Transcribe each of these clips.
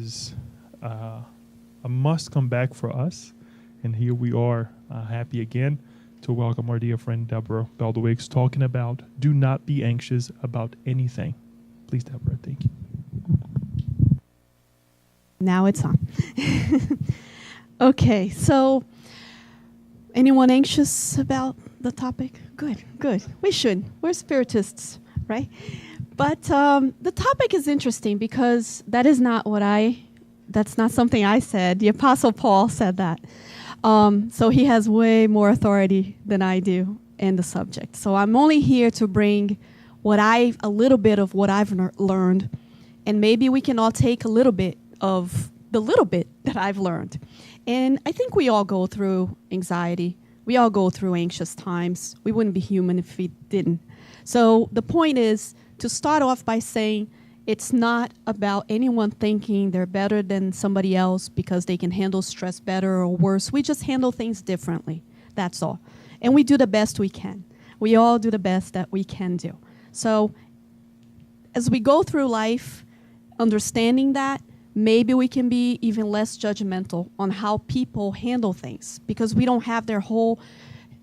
is a must come back for us. And here we are, happy again to welcome our dear friend Debora Beldowicz, talking about do not be anxious about anything. Please, Debora, thank you. Now it's on. Okay, so anyone anxious about the topic? Good. We should. We're Spiritists, right? But the topic is interesting because that's not something I said. The Apostle Paul said that. So he has way more authority than I do in the subject. So I'm only here to bring a little bit of what I've learned, and maybe we can all take a little bit of the little bit that I've learned. And I think we all go through anxiety. We all go through anxious times. We wouldn't be human if we didn't. So the point is to start off by saying it's not about anyone thinking they're better than somebody else because they can handle stress better or worse. We just handle things differently. That's all. And we do the best we can. We all do the best that we can do. So as we go through life, understanding that, maybe we can be even less judgmental on how people handle things because we don't have their whole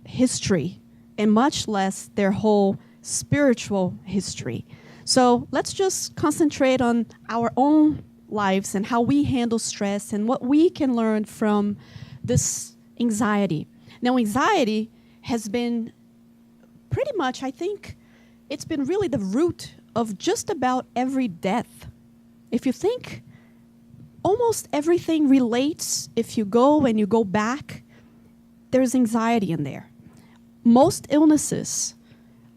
history and much less their whole spiritual history. So let's just concentrate on our own lives and how we handle stress and what we can learn from this anxiety. Now, anxiety has been pretty much, I think, it's been really the root of just about every death. If you think, almost everything relates. If you go back, there's anxiety in there. Most illnesses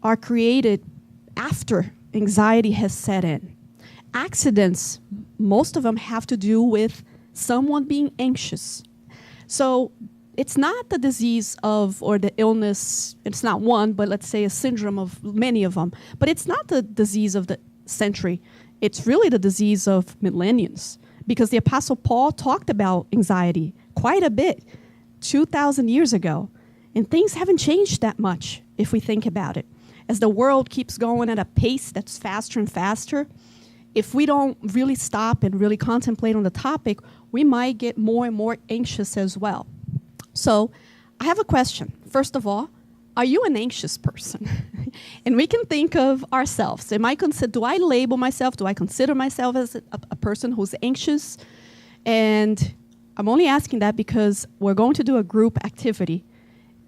are created after anxiety has set in. Accidents, most of them have to do with someone being anxious. So it's not the disease or the illness, it's not one, but let's say a syndrome of many of them. But it's not the disease of the century. It's really the disease of millenniums. Because the Apostle Paul talked about anxiety quite a bit 2,000 years ago. And things haven't changed that much if we think about it. As the world keeps going at a pace that's faster and faster, if we don't really stop and really contemplate on the topic, we might get more and more anxious as well. So I have a question. First of all, are you an anxious person? And we can think of ourselves. Do I label myself? Do I consider myself as a person who's anxious? And I'm only asking that because we're going to do a group activity,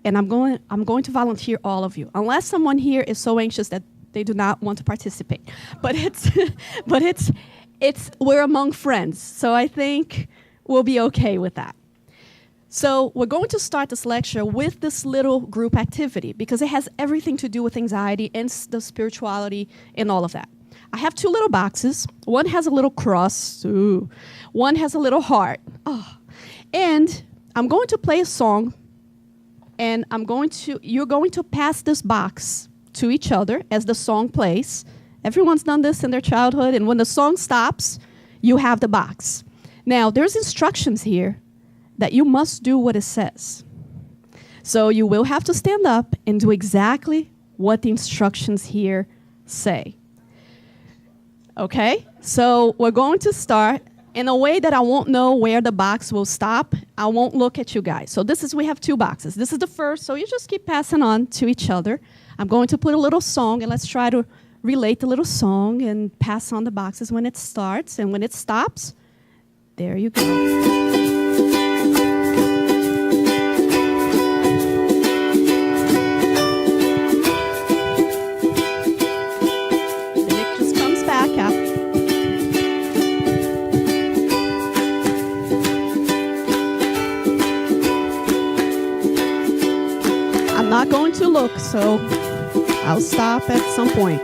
and I'm going to volunteer all of you, unless someone here is so anxious that they do not want to participate. But we're among friends, so I think we'll be okay with that. So we're going to start this lecture with this little group activity because it has everything to do with anxiety and the spirituality and all of that. I have two little boxes. One has a little cross. Ooh. One has a little heart. Oh. And I'm going to play a song, and you're going to pass this box to each other as the song plays. Everyone's done this in their childhood, and when the song stops, you have the box. Now, there's instructions here that you must do what it says. So you will have to stand up and do exactly what the instructions here say. Okay? So we're going to start in a way that I won't know where the box will stop. I won't look at you guys. So we have two boxes. This is the first, so you just keep passing on to each other. I'm going to put a little song, and let's try to relate the little song and pass on the boxes when it starts. And when it stops, there you go. Not going to look, so I'll stop at some point.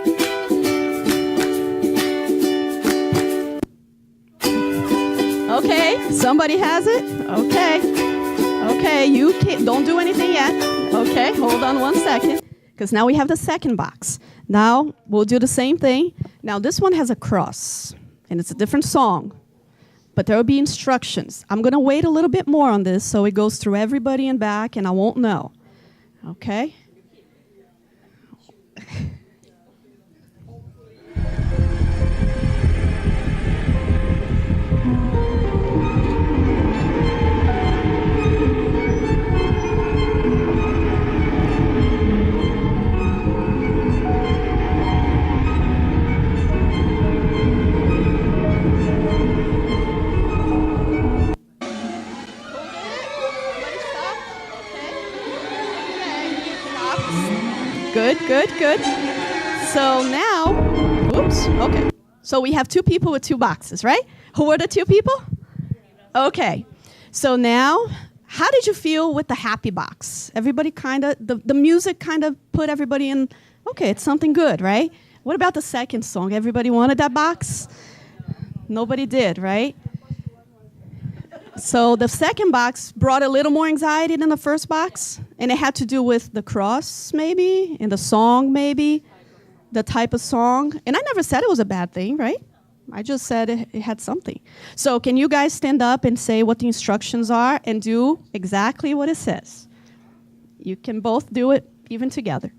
Okay, somebody has it? Okay, you don't do anything yet. Okay, hold on one second, because now we have the second box. Now we'll do the same thing. Now this one has a cross, and it's a different song, but there will be instructions. I'm going to wait a little bit more on this so it goes through everybody and back, and I won't know. Okay? Good, good, good. So now, oops, okay. So we have two people with two boxes, right? Who were the two people? Okay. So now, how did you feel with the happy box? Everybody kind of, the music kind of put everybody in, okay, it's something good, right? What about the second song? Everybody wanted that box? Nobody did, right? So the second box brought a little more anxiety than the first box, and it had to do with the cross, maybe, and the song, maybe, the type of song. And I never said it was a bad thing, right? I just said it had something. So can you guys stand up and say what the instructions are and do exactly what it says? You can both do it even together.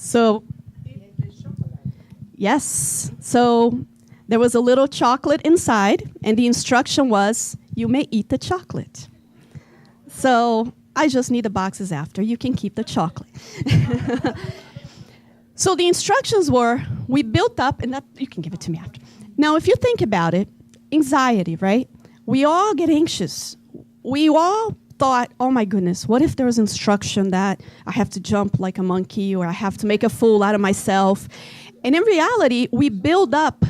So, yes. So there was a little chocolate inside, and the instruction was, you may eat the chocolate. So I just need the boxes after. You can keep the chocolate. So the instructions were, we built up, and that, you can give it to me after. Now, if you think about it, anxiety, right? We all get anxious. We all thought, oh my goodness, what if there was instruction that I have to jump like a monkey or I have to make a fool out of myself? And in reality, we build up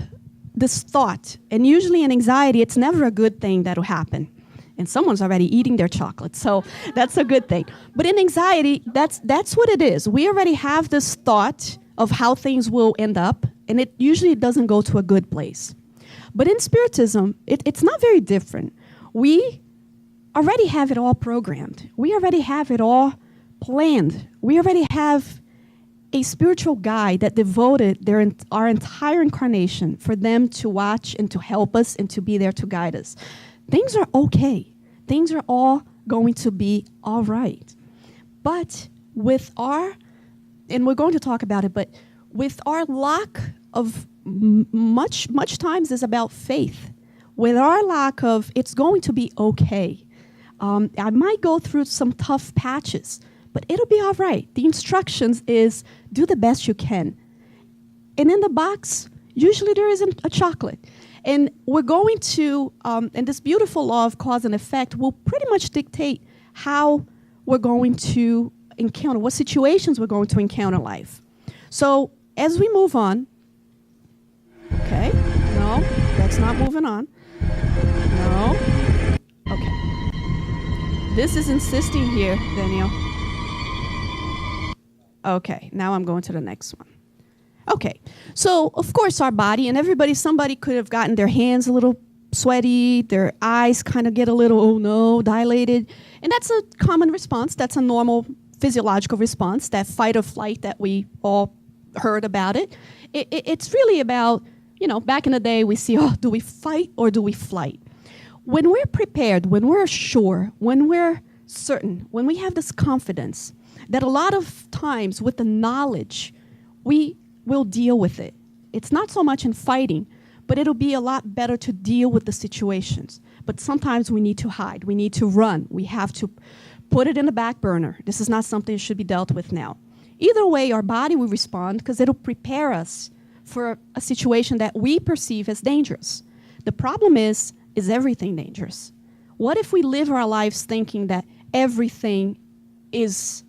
this thought. And usually in anxiety, it's never a good thing that'll happen. And someone's already eating their chocolate, so that's a good thing. But in anxiety, that's what it is. We already have this thought of how things will end up, and it usually doesn't go to a good place. But in Spiritism, it's not very different. We already have it all programmed. We already have it all planned. We already have a spiritual guide that devoted our entire incarnation for them to watch and to help us and to be there to guide us. Things are okay. Things are all going to be all right. But with our, and we're going to talk about it, but with our lack of much times is about faith. With our lack of, it's going to be okay. I might go through some tough patches, but it'll be all right. The instructions is do the best you can. And in the box, usually there isn't a chocolate. And we're going to, and this beautiful law of cause and effect will pretty much dictate how we're going to encounter, what situations we're going to encounter in life. So as we move on, okay, no, that's not moving on. No, okay. This is insisting here, Daniel. Okay, now I'm going to the next one. Okay, so of course our body, and somebody could have gotten their hands a little sweaty, their eyes kind of get a little, oh no, dilated. And that's a common response. That's a normal physiological response, that fight or flight that we all heard about it. It's really about, back in the day we see, do we fight or do we flight? When we're prepared, when we're sure, when we're certain, when we have this confidence, that a lot of times with the knowledge, we will deal with it. It's not so much in fighting, but it'll be a lot better to deal with the situations. But sometimes we need to hide. We need to run. We have to put it in the back burner. This is not something that should be dealt with now. Either way, our body will respond because it'll prepare us for a situation that we perceive as dangerous. The problem is everything dangerous? What if we live our lives thinking that everything is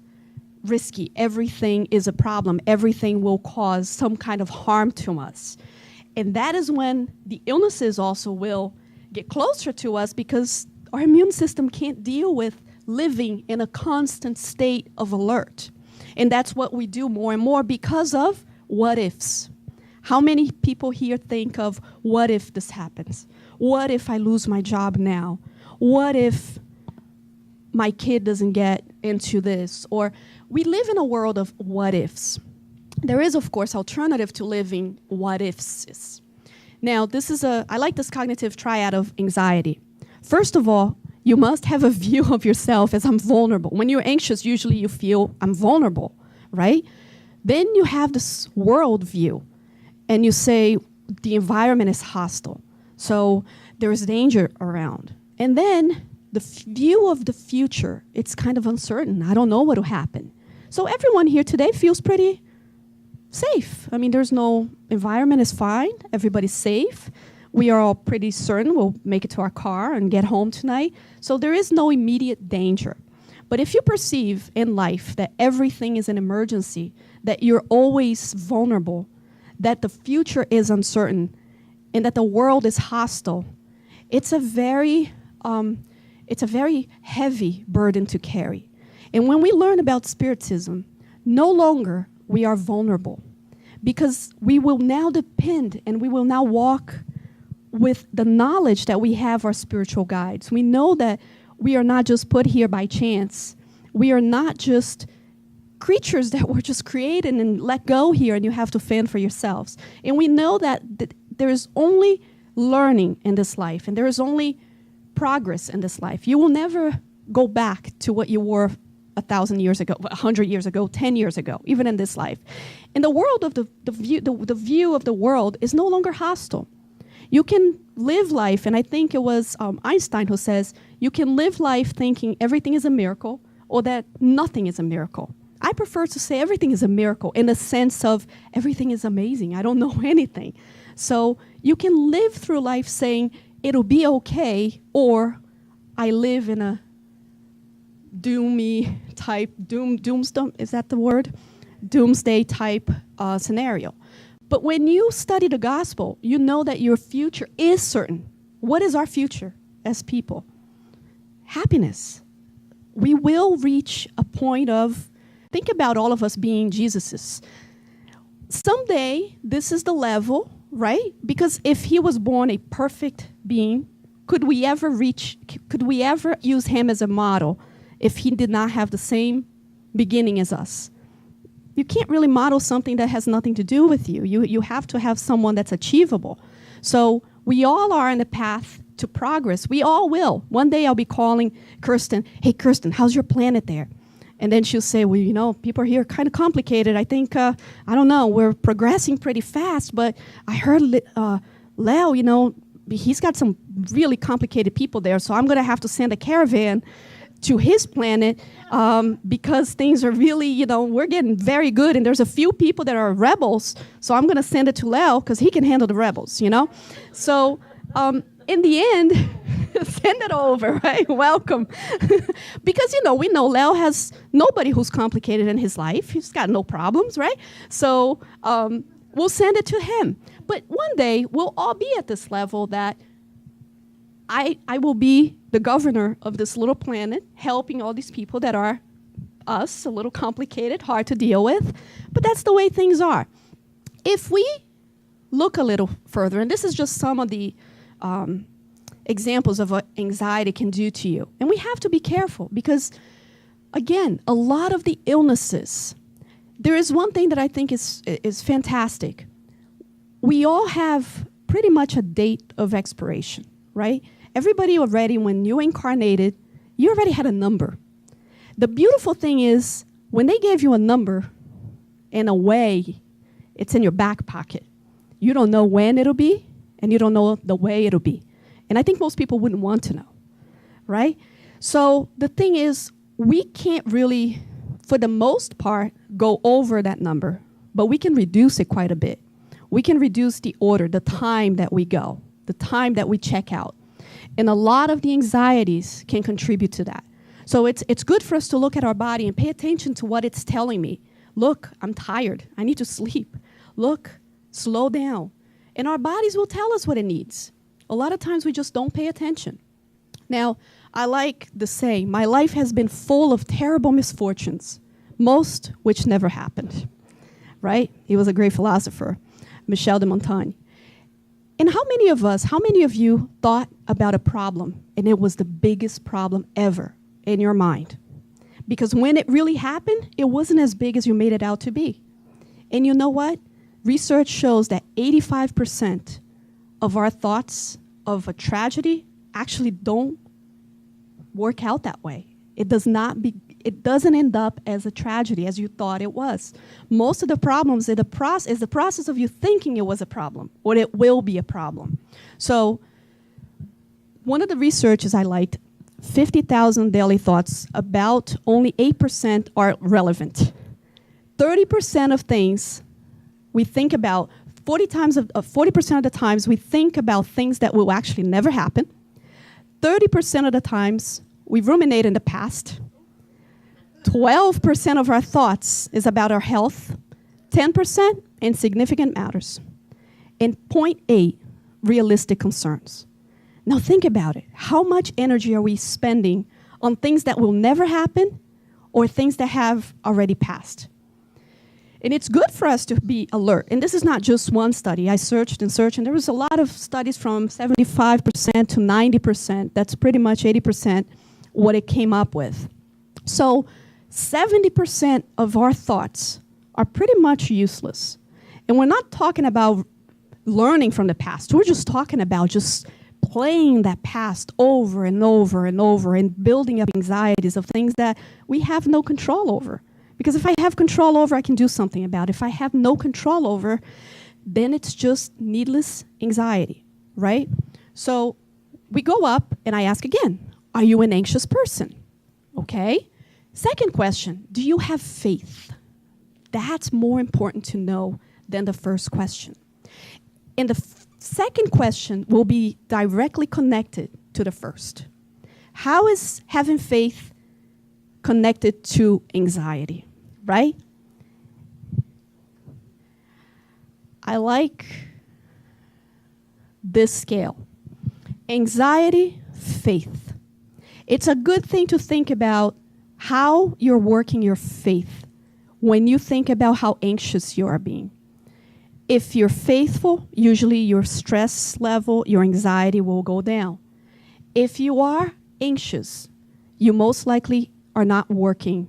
risky, everything is a problem, everything will cause some kind of harm to us? And that is when the illnesses also will get closer to us because our immune system can't deal with living in a constant state of alert. And that's what we do more and more because of what ifs. How many people here think of what if this happens? What if I lose my job now? What if my kid doesn't get into this? Or we live in a world of what ifs. There is, of course, alternative to living what ifs. Now, I like this cognitive triad of anxiety. First of all, you must have a view of yourself as I'm vulnerable. When you're anxious, usually you feel I'm vulnerable, right? Then you have this world view, and you say the environment is hostile, so there is danger around. And then the view of the future, it's kind of uncertain. I don't know what will happen. So everyone here today feels pretty safe. I mean, there's no environment is fine. Everybody's safe. We are all pretty certain we'll make it to our car and get home tonight. So there is no immediate danger. But if you perceive in life that everything is an emergency, that you're always vulnerable, that the future is uncertain, and that the world is hostile, it's a very heavy burden to carry. And when we learn about Spiritism, no longer we are vulnerable, because we will now depend and we will now walk with the knowledge that we have our spiritual guides. We know that we are not just put here by chance. We are not just creatures that were just created and let go here and you have to fend for yourselves. And we know that there is only learning in this life and there is only progress in this life. You will never go back to what you were 1,000 years ago, 100 years ago, 10 years ago, even in this life. And the world of the view of the world is no longer hostile. You can live life, and I think it was Einstein who says, you can live life thinking everything is a miracle or that nothing is a miracle. I prefer to say everything is a miracle in the sense of everything is amazing. I don't know anything. So you can live through life saying it'll be okay, or I live in a doomsday is that the word? Doomsday type scenario. But when you study the gospel, you know that your future is certain. What is our future as people? Happiness. We will reach a point of, think about all of us being Jesuses. Someday, this is the level, right? Because if he was born a perfect being, could we ever use him as a model if he did not have the same beginning as us? You can't really model something that has nothing to do with you. You have to have someone that's achievable. So we all are on the path to progress. We all will. One day I'll be calling Kirsten, hey, Kirsten, how's your planet there? And then she'll say, well, you know, people here are kind of complicated. I think, I don't know, we're progressing pretty fast, but I heard Leo, you know, he's got some really complicated people there, so I'm going to have to send a caravan to his planet because things are really, you know, we're getting very good, and there's a few people that are rebels, so I'm going to send it to Leo because he can handle the rebels, you know? So in the end, send it over, right? Welcome. Because, you know, we know Leo has nobody who's complicated in his life. He's got no problems, right? So we'll send it to him. But one day, we'll all be at this level that I will be the governor of this little planet, helping all these people that are us, a little complicated, hard to deal with. But that's the way things are. If we look a little further, and this is just some of the examples of what anxiety can do to you. And we have to be careful because, again, a lot of the illnesses, there is one thing that I think is fantastic. We all have pretty much a date of expiration, right? Everybody already, when you incarnated, you already had a number. The beautiful thing is, when they gave you a number, in a way, it's in your back pocket. You don't know when it'll be, and you don't know the way it'll be. And I think most people wouldn't want to know, right? So the thing is, we can't really, for the most part, go over that number, but we can reduce it quite a bit. We can reduce the order, the time that we go, the time that we check out. And a lot of the anxieties can contribute to that. So it's good for us to look at our body and pay attention to what it's telling me. Look, I'm tired. I need to sleep. Look, slow down. And our bodies will tell us what it needs. A lot of times we just don't pay attention. Now, I like the saying, my life has been full of terrible misfortunes, most which never happened, right? He was a great philosopher, Michel de Montaigne. And how many of you thought about a problem and it was the biggest problem ever in your mind? Because when it really happened, it wasn't as big as you made it out to be. And you know what? Research shows that 85% of our thoughts of a tragedy actually don't work out that way. It doesn't end up as a tragedy as you thought it was. Most of the problems is the process of you thinking it was a problem or it will be a problem. So one of the researches I liked, 50,000 daily thoughts, about only 8% are relevant. 30% of things We think about 40% of the times we think about things that will actually never happen. 30% of the times we ruminate in the past. 12% of our thoughts is about our health. 10% insignificant matters. And 0.8 realistic concerns. Now think about it. How much energy are we spending on things that will never happen or things that have already passed? And it's good for us to be alert. And this is not just one study. I searched and searched, and there was a lot of studies from 75% to 90%. That's pretty much 80% what it came up with. So 70% of our thoughts are pretty much useless. And we're not talking about learning from the past. We're just talking about just playing that past over and over and over and building up anxieties of things that we have no control over. Because if I have control over, I can do something about it. If I have no control over, then it's just needless anxiety, right? So we go up and I ask again, are you an anxious person? Okay. Second question, do you have faith? That's more important to know than the first question. And the second question will be directly connected to the first. How is having faith connected to anxiety, right? I like this scale. Anxiety, faith. It's a good thing to think about how you're working your faith when you think about how anxious you are being. If you're faithful, usually your stress level, your anxiety will go down. If you are anxious, you most likely are not working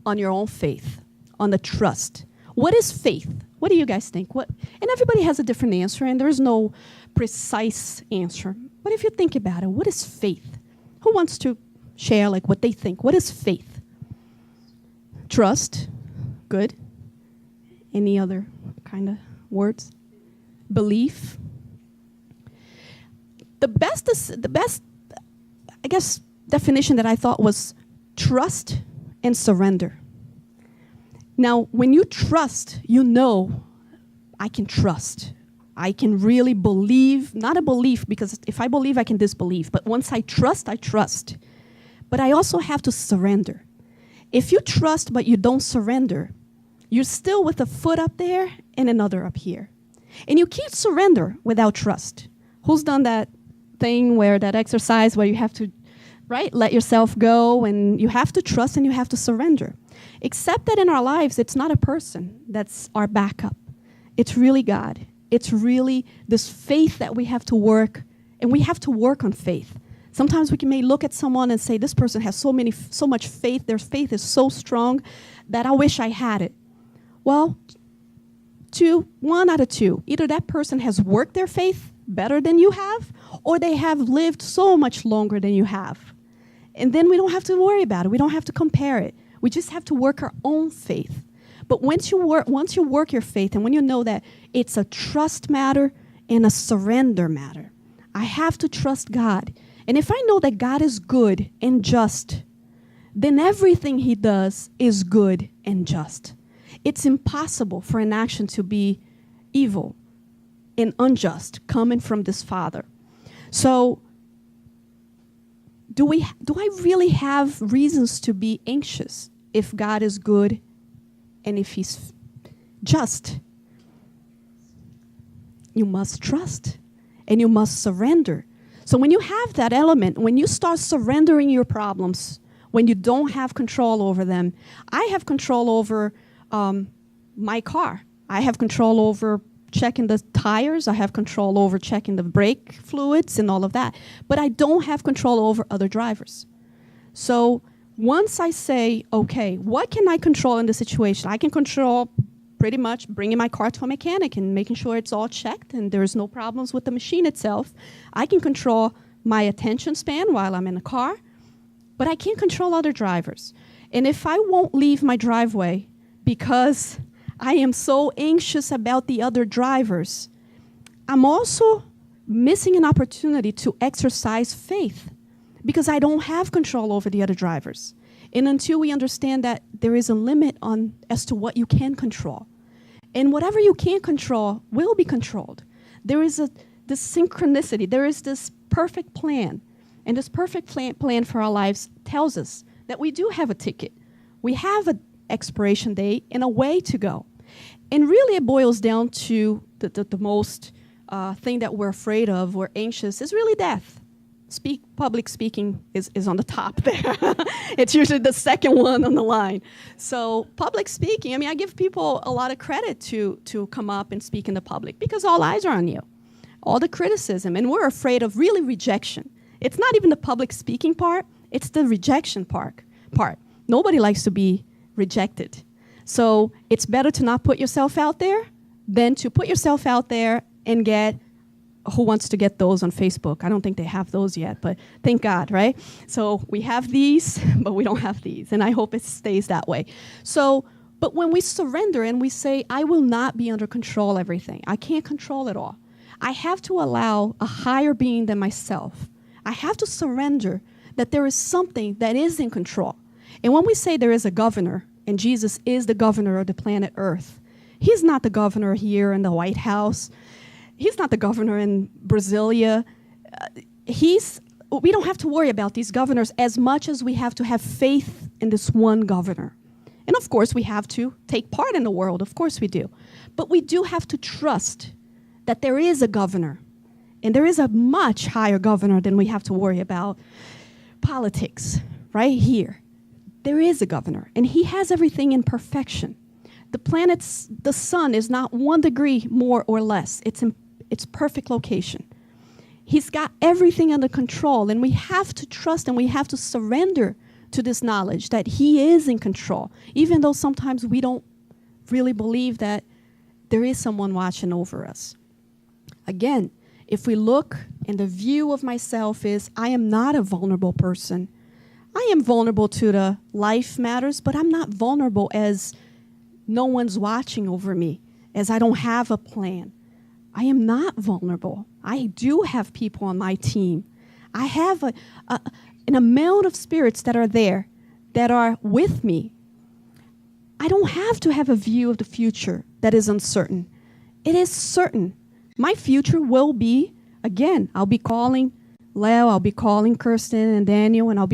on your own faith, on the trust. What is faith? What do you guys think? And everybody has a different answer, and there is no precise answer. But if you think about it, what is faith? Who wants to share like what they think? What is faith? Trust. Good. Any other kind of words? Belief. The best, I guess, definition that I thought was trust and surrender. Now, when you trust, you know, I can trust. I can really believe, not a belief, because if I believe, I can disbelieve. But once I trust, I trust. But I also have to surrender. If you trust but you don't surrender, you're still with a foot up there and another up here. And you can't surrender without trust. Who's done that thing where that exercise where you have to, right, let yourself go, and you have to trust and you have to surrender. Except that in our lives, it's not a person that's our backup. It's really God. It's really this faith that we have to work, and we have to work on faith. Sometimes we may look at someone and say, this person has so much faith, their faith is so strong that I wish I had it. Well, one out of two. Either that person has worked their faith better than you have, or they have lived so much longer than you have. And then we don't have to worry about it. We don't have to compare it. We just have to work our own faith. But once you work your faith, and when you know that it's a trust matter and a surrender matter, I have to trust God. And if I know that God is good and just, then everything he does is good and just. It's impossible for an action to be evil and unjust coming from this Father. So, do I really have reasons to be anxious if God is good and if he's just? You must trust and you must surrender. So when you have that element, when you start surrendering your problems, when you don't have control over them, I have control over my car. I have control over checking the tires. I have control over checking the brake fluids and all of that. But I don't have control over other drivers. So once I say, okay, what can I control in this situation? I can control pretty much bringing my car to a mechanic and making sure it's all checked and there's no problems with the machine itself. I can control my attention span while I'm in the car, but I can't control other drivers. And if I won't leave my driveway because I am so anxious about the other drivers, I'm also missing an opportunity to exercise faith because I don't have control over the other drivers. And until we understand that there is a limit as to what you can control, And whatever you can't control will be controlled. There is this synchronicity. There is this perfect plan. And this perfect plan for our lives tells us that we do have a ticket. We have an expiration date and a way to go. And really it boils down to the most thing that we're afraid of, we're anxious, is really death. Public speaking is on the top there. It's usually the second one on the line. So public speaking, I mean, I give people a lot of credit to come up and speak in the public because all eyes are on you, all the criticism, and we're afraid of really rejection. It's not even the public speaking part, it's the rejection part. Nobody likes to be rejected. So it's better to not put yourself out there than to put yourself out there and get who wants to get those on Facebook? I don't think they have those yet, but thank God, right? So we have these, but we don't have these, and I hope it stays that way. So, but when we surrender and we say, I will not be under control everything. I can't control it all. I have to allow a higher being than myself. I have to surrender that there is something that is in control. And when we say there is a governor, and Jesus is the governor of the planet Earth, he's not the governor here in the White House. He's not the governor in Brasilia. We don't have to worry about these governors as much as we have to have faith in this one governor. And of course, we have to take part in the world. Of course we do. But we do have to trust that there is a governor. And there is a much higher governor than we have to worry about politics right here. There is a governor, and he has everything in perfection. The sun is not 1 degree more or less. It's in its perfect location. He's got everything under control, and we have to trust and we have to surrender to this knowledge that he is in control, even though sometimes we don't really believe that there is someone watching over us. Again, if we look and the view of myself is, I am not a vulnerable person. I am vulnerable to the life matters, but I'm not vulnerable as no one's watching over me, as I don't have a plan. I am not vulnerable. I do have people on my team. I have an amount of spirits that are there, that are with me. I don't have to have a view of the future that is uncertain. It is certain. My future will be, again, I'll be calling Leo, I'll be calling Kirsten and Daniel, and we'll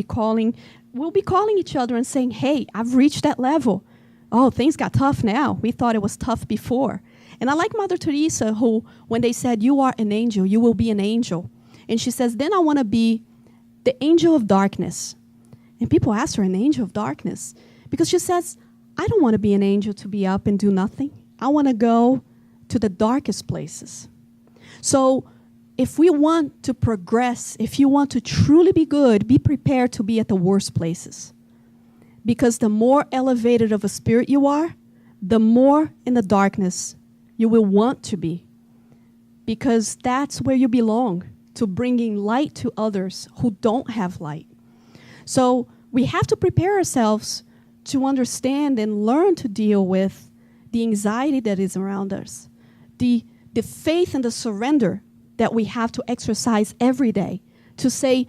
be calling each other and saying, hey, I've reached that level. Oh, things got tough now. We thought it was tough before. And I like Mother Teresa, who, when they said, you are an angel, you will be an angel. And she says, then I want to be the angel of darkness. And people ask her, an angel of darkness? Because she says, I don't want to be an angel to be up and do nothing. I want to go to the darkest places. So if we want to progress, if you want to truly be good, be prepared to be at the worst places. Because the more elevated of a spirit you are, the more in the darkness you will want to be. Because that's where you belong, to bringing light to others who don't have light. So we have to prepare ourselves to understand and learn to deal with the anxiety that is around us, the faith and the surrender that we have to exercise every day, to say,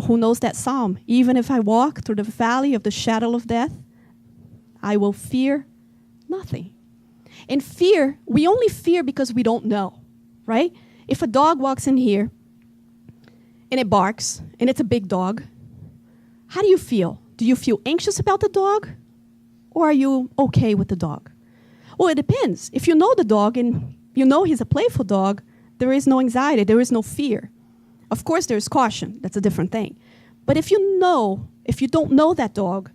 who knows that psalm? Even if I walk through the valley of the shadow of death, I will fear nothing. And fear, we only fear because we don't know, right? If a dog walks in here and it barks, and it's a big dog, how do you feel? Do you feel anxious about the dog? Or are you okay with the dog? Well, it depends. If you know the dog and you know he's a playful dog, there is no anxiety, there is no fear. Of course, there's caution. That's a different thing. But if you don't know that dog,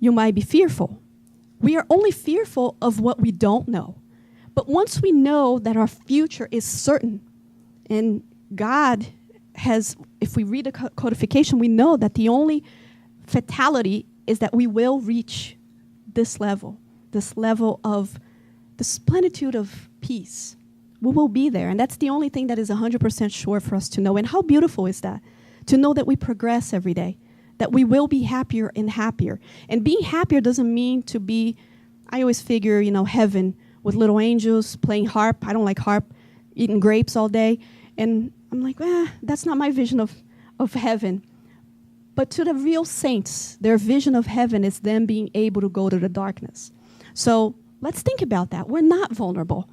you might be fearful. We are only fearful of what we don't know. But once we know that our future is certain, and God has, if we read the codification, we know that the only fatality is that we will reach this level of this plenitude of peace. We will be there, and that's the only thing that is 100% sure for us to know. And how beautiful is that? To know that we progress every day, that we will be happier and happier. And being happier doesn't mean to be, I always figure, heaven with little angels playing harp. I don't like harp, eating grapes all day. And I'm like, that's not my vision of heaven. But to the real saints, their vision of heaven is them being able to go to the darkness. So Let's think about that. We're not vulnerable.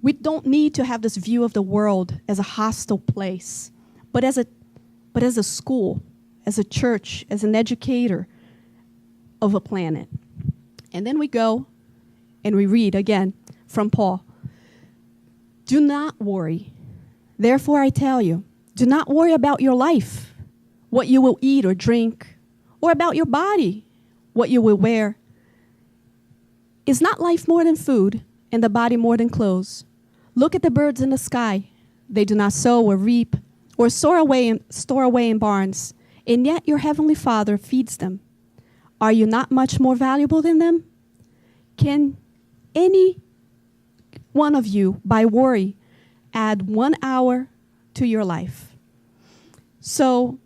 We don't need to have this view of the world as a hostile place, but as a school, as a church, as an educator of a planet. And then we go and we read again from Paul. Do not worry. Therefore I tell you, do not worry about your life, what you will eat or drink, or about your body, what you will wear. Is not life more than food, and the body more than clothes? Look at the birds in the sky. They do not sow or reap, or store away in barns, and yet your heavenly Father feeds them. Are you not much more valuable than them? Can any one of you, by worry, add 1 hour to your life? So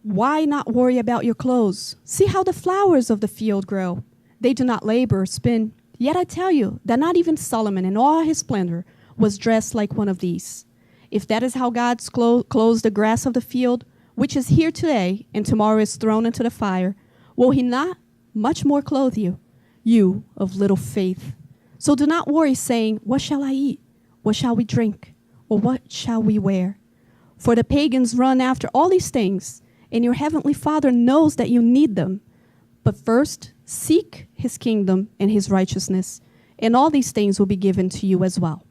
why not worry about your clothes? See how the flowers of the field grow. They do not labor or spin. Yet I tell you that not even Solomon in all his splendor was dressed like one of these. If that is how God clothes the grass of the field, which is here today and tomorrow is thrown into the fire, will he not much more clothe you, you of little faith? So do not worry, saying, what shall I eat? What shall we drink? Or what shall we wear? For the pagans run after all these things, and your heavenly Father knows that you need them. But first, seek his kingdom and his righteousness, and all these things will be given to you as well.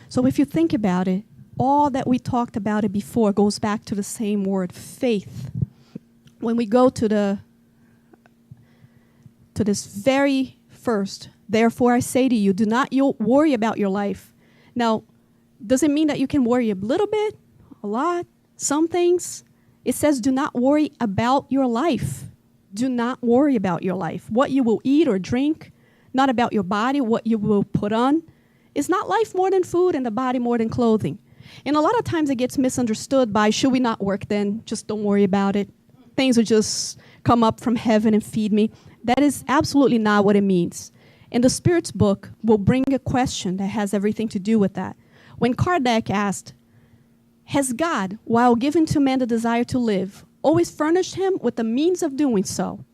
So if you think about it, all that we talked about it before goes back to the same word, faith. When we go to this very first, therefore I say to you, do not worry about your life. Now, does it mean that you can worry a little bit, a lot, some things? It says do not worry about your life. Do not worry about your life. What you will eat or drink, not about your body, what you will put on. Is not life more than food and the body more than clothing? And a lot of times it gets misunderstood by, should we not work then? Just don't worry about it. Things will just come up from heaven and feed me. That is absolutely not what it means. And the Spirit's book will bring a question that has everything to do with that. When Kardec asked, has God, while giving to man the desire to live, always furnished him with the means of doing so?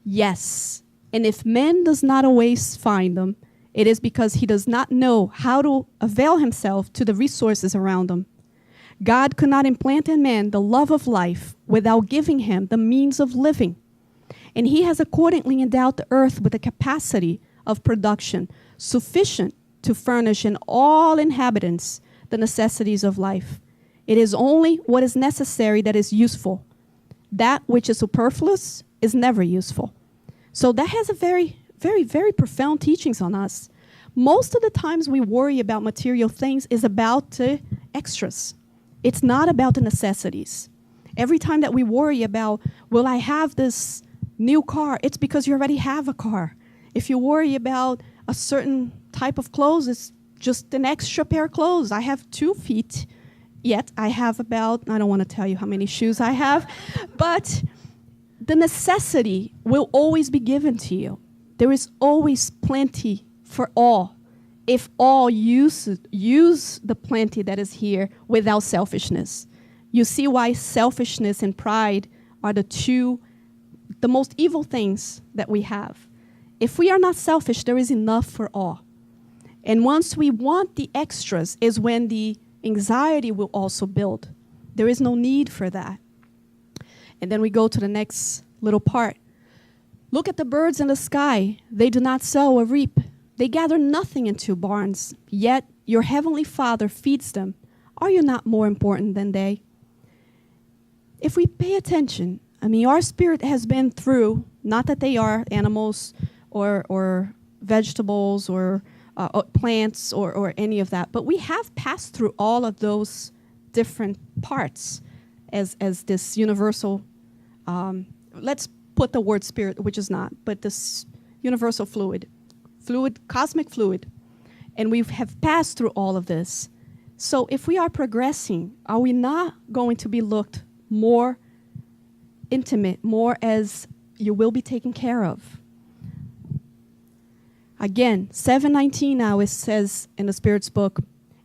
Yes. And if man does not always find them, it is because he does not know how to avail himself to the resources around him. God could not implant in man the love of life without giving him the means of living. And he has accordingly endowed the earth with a capacity of production sufficient to furnish in all inhabitants the necessities of life. It is only what is necessary that is useful. That which is superfluous is never useful. So that has a very, very, very profound teachings on us. Most of the times we worry about material things is about the extras. It's not about the necessities. Every time that we worry about, will I have this new car? It's because you already have a car. If you worry about a certain type of clothes, it's just an extra pair of clothes. I have 2 feet, yet I have about, I don't want to tell you how many shoes I have, but the necessity will always be given to you. There is always plenty for all, if all use the plenty that is here without selfishness. You see why selfishness and pride are the most evil things that we have. If we are not selfish, there is enough for all. And once we want the extras is when the anxiety will also build. There is no need for that. And then we go to the next little part. Look at the birds in the sky. They do not sow or reap. They gather nothing into barns, yet your heavenly Father feeds them. Are you not more important than they? If we pay attention, our spirit has been through, not that they are animals or vegetables or plants or any of that, but we have passed through all of those different parts as this universal, let's put the word spirit, which is not, but this universal fluid, cosmic fluid. And we have passed through all of this. So if we are progressing, are we not going to be looked more intimate, more as you will be taken care of? Again, 7:19 now, it says in the Spirit's book,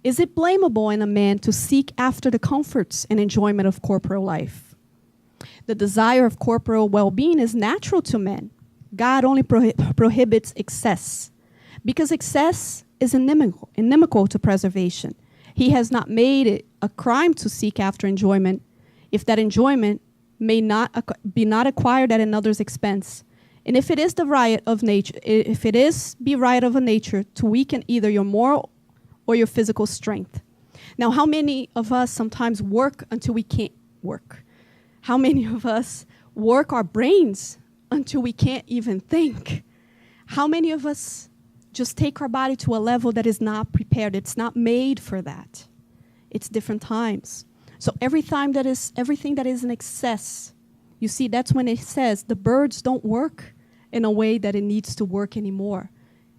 is it blamable in a man to seek after the comforts and enjoyment of corporal life? The desire of corporal well-being is natural to men. God only prohibits excess. because excess is inimical to preservation. He has not made it a crime to seek after enjoyment if that enjoyment may be not acquired at another's expense. And if it is the riot of nature, if it is be right of a nature to weaken either your moral or your physical strength. Now, how many of us sometimes work until we can't work? How many of us work our brains until we can't even think? How many of us just take our body to a level that is not prepared? It's not made for that. It's different times. So everything that is in excess, you see, that's when it says the birds don't work in a way that it needs to work anymore.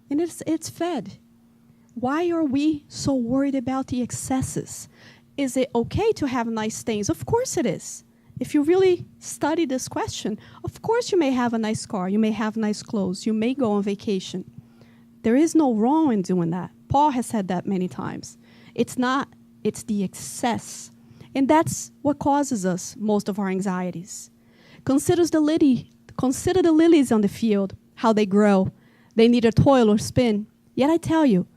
And it's fed. Why are we so worried about the excesses? Is it okay to have nice things? Of course it is. If you really study this question, of course you may have a nice car, you may have nice clothes, you may go on vacation. There is no wrong in doing that. Paul has said that many times. It's the excess. And that's what causes us most of our anxieties. Consider the lilies on the field, how they grow. They neither toil or spin. Yet I tell you,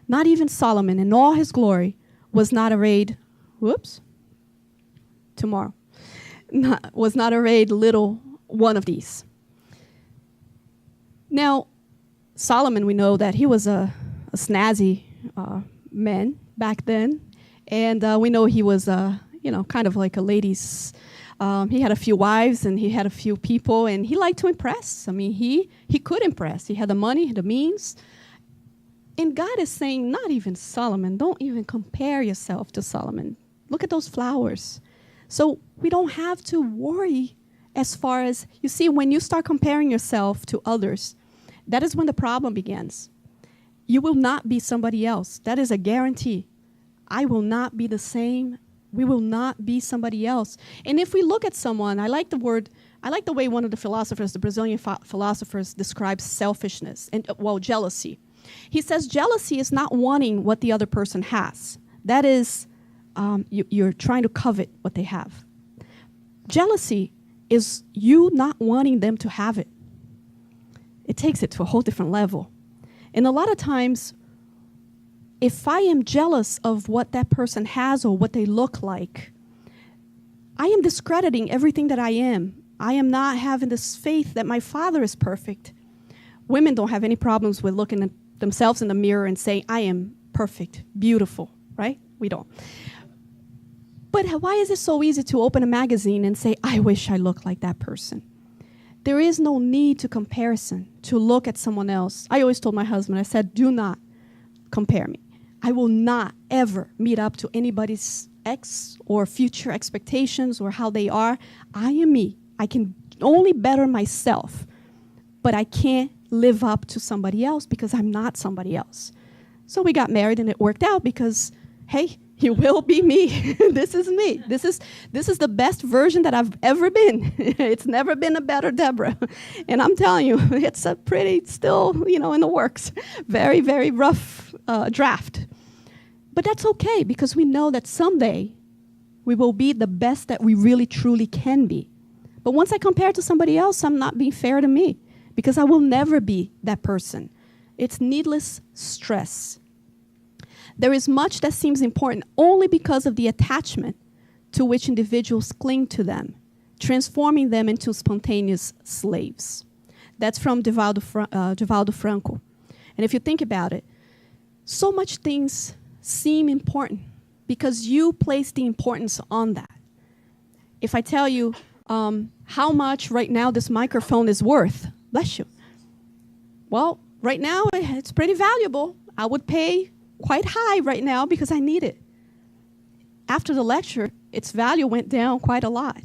not even Solomon in all his glory was not arrayed, was not arrayed little one of these. Now, Solomon, we know that he was a snazzy man back then. And we know he was, kind of like a ladies. He had a few wives and he had a few people and he liked to impress. I mean, he could impress. He had the money, the means. And God is saying, not even Solomon. Don't even compare yourself to Solomon. Look at those flowers. So we don't have to worry as far as, you see, when you start comparing yourself to others, that is when the problem begins. You will not be somebody else. That is a guarantee. I will not be the same. We will not be somebody else. And if we look at someone, I like the way one of the philosophers, the Brazilian philosophers, describes selfishness and, jealousy. He says jealousy is not wanting what the other person has. That is, you're trying to covet what they have. Jealousy is you not wanting them to have it. It takes it to a whole different level. And a lot of times, if I am jealous of what that person has or what they look like, I am discrediting everything that I am. I am not having this faith that my Father is perfect. Women don't have any problems with looking at themselves in the mirror and saying, I am perfect, beautiful, right? We don't. But why is it so easy to open a magazine and say, I wish I looked like that person? There is no need to comparison, to look at someone else. I always told my husband, I said, do not compare me. I will not ever meet up to anybody's ex or future expectations or how they are. I am me. I can only better myself, but I can't live up to somebody else because I'm not somebody else. So we got married and it worked out because, hey, you will be me. This is me. This is the best version that I've ever been. It's never been a better Deborah. And I'm telling you, it's a pretty still, in the works. Very, very rough draft. But that's okay because we know that someday we will be the best that we really truly can be. But once I compare to somebody else, I'm not being fair to me because I will never be that person. It's needless stress. There is much that seems important only because of the attachment to which individuals cling to them, transforming them into spontaneous slaves. That's from Divaldo Franco. And if you think about it, so much things seem important because you place the importance on that. If I tell you how much right now this microphone is worth, bless you. Well, right now it's pretty valuable. I would pay quite high right now because I need it. After the lecture, its value went down quite a lot.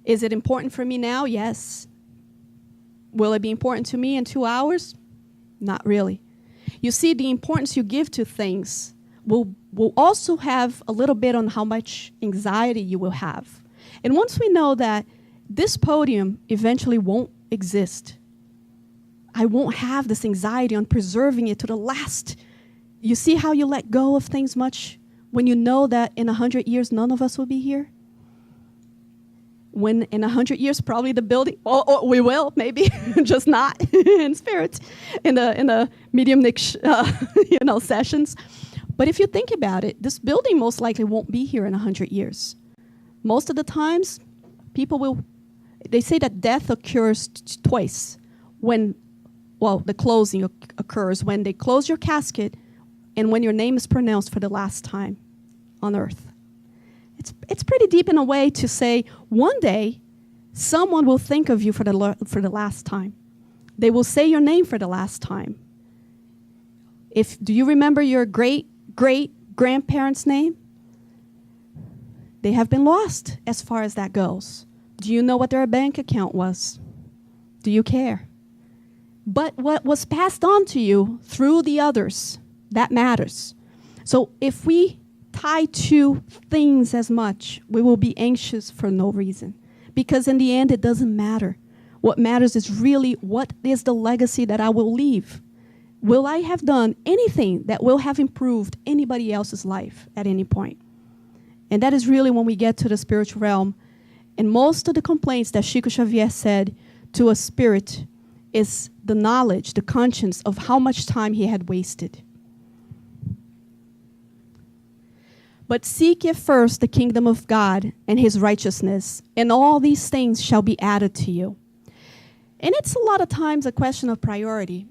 Is it important for me now? Yes. Will it be important to me in 2 hours? Not really. You see, the importance you give to things will also have a little bit on how much anxiety you will have. And once we know that this podium eventually won't exist, I won't have this anxiety on preserving it to the last. You see how you let go of things much when you know that in 100 years, none of us will be here? When in 100 years, probably the building, we will, maybe, just not in spirit, in the mediumnic, sessions. But if you think about it, this building most likely won't be here in 100 years. Most of the times, they say that death occurs twice. The closing occurs when they close your casket and when your name is pronounced for the last time on earth. It's pretty deep in a way to say one day someone will think of you for the last time. They will say your name for the last time. Do you remember your great-great-grandparents' name? They have been lost as far as that goes. Do you know what their bank account was? Do you care? But what was passed on to you through the others, that matters. So if we tie to things as much, we will be anxious for no reason. Because in the end, it doesn't matter. What matters is really what is the legacy that I will leave. Will I have done anything that will have improved anybody else's life at any point? And that is really when we get to the spiritual realm. And most of the complaints that Chico Xavier said to a spirit is the knowledge, the conscience of how much time he had wasted. But seek ye first the kingdom of God and his righteousness, and all these things shall be added to you. And it's a lot of times a question of priority.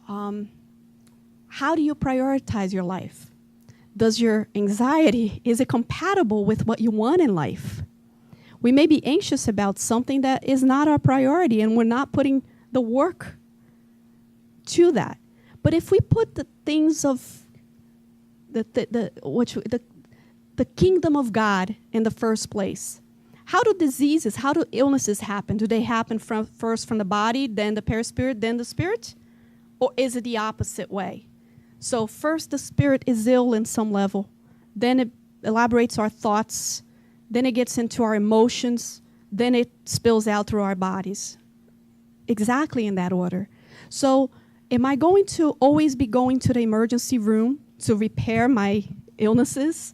How do you prioritize your life? Does your anxiety, is it compatible with what you want in life? We may be anxious about something that is not our priority, and we're not putting the work to that. But if we put the things of the kingdom of God in the first place, how do illnesses happen? Do they happen first from the body, then the perispirit, then the spirit? Or is it the opposite way? So first the spirit is ill in some level, then it elaborates our thoughts, then it gets into our emotions, then it spills out through our bodies. Exactly in that order. So am I going to always be going to the emergency room to repair my illnesses?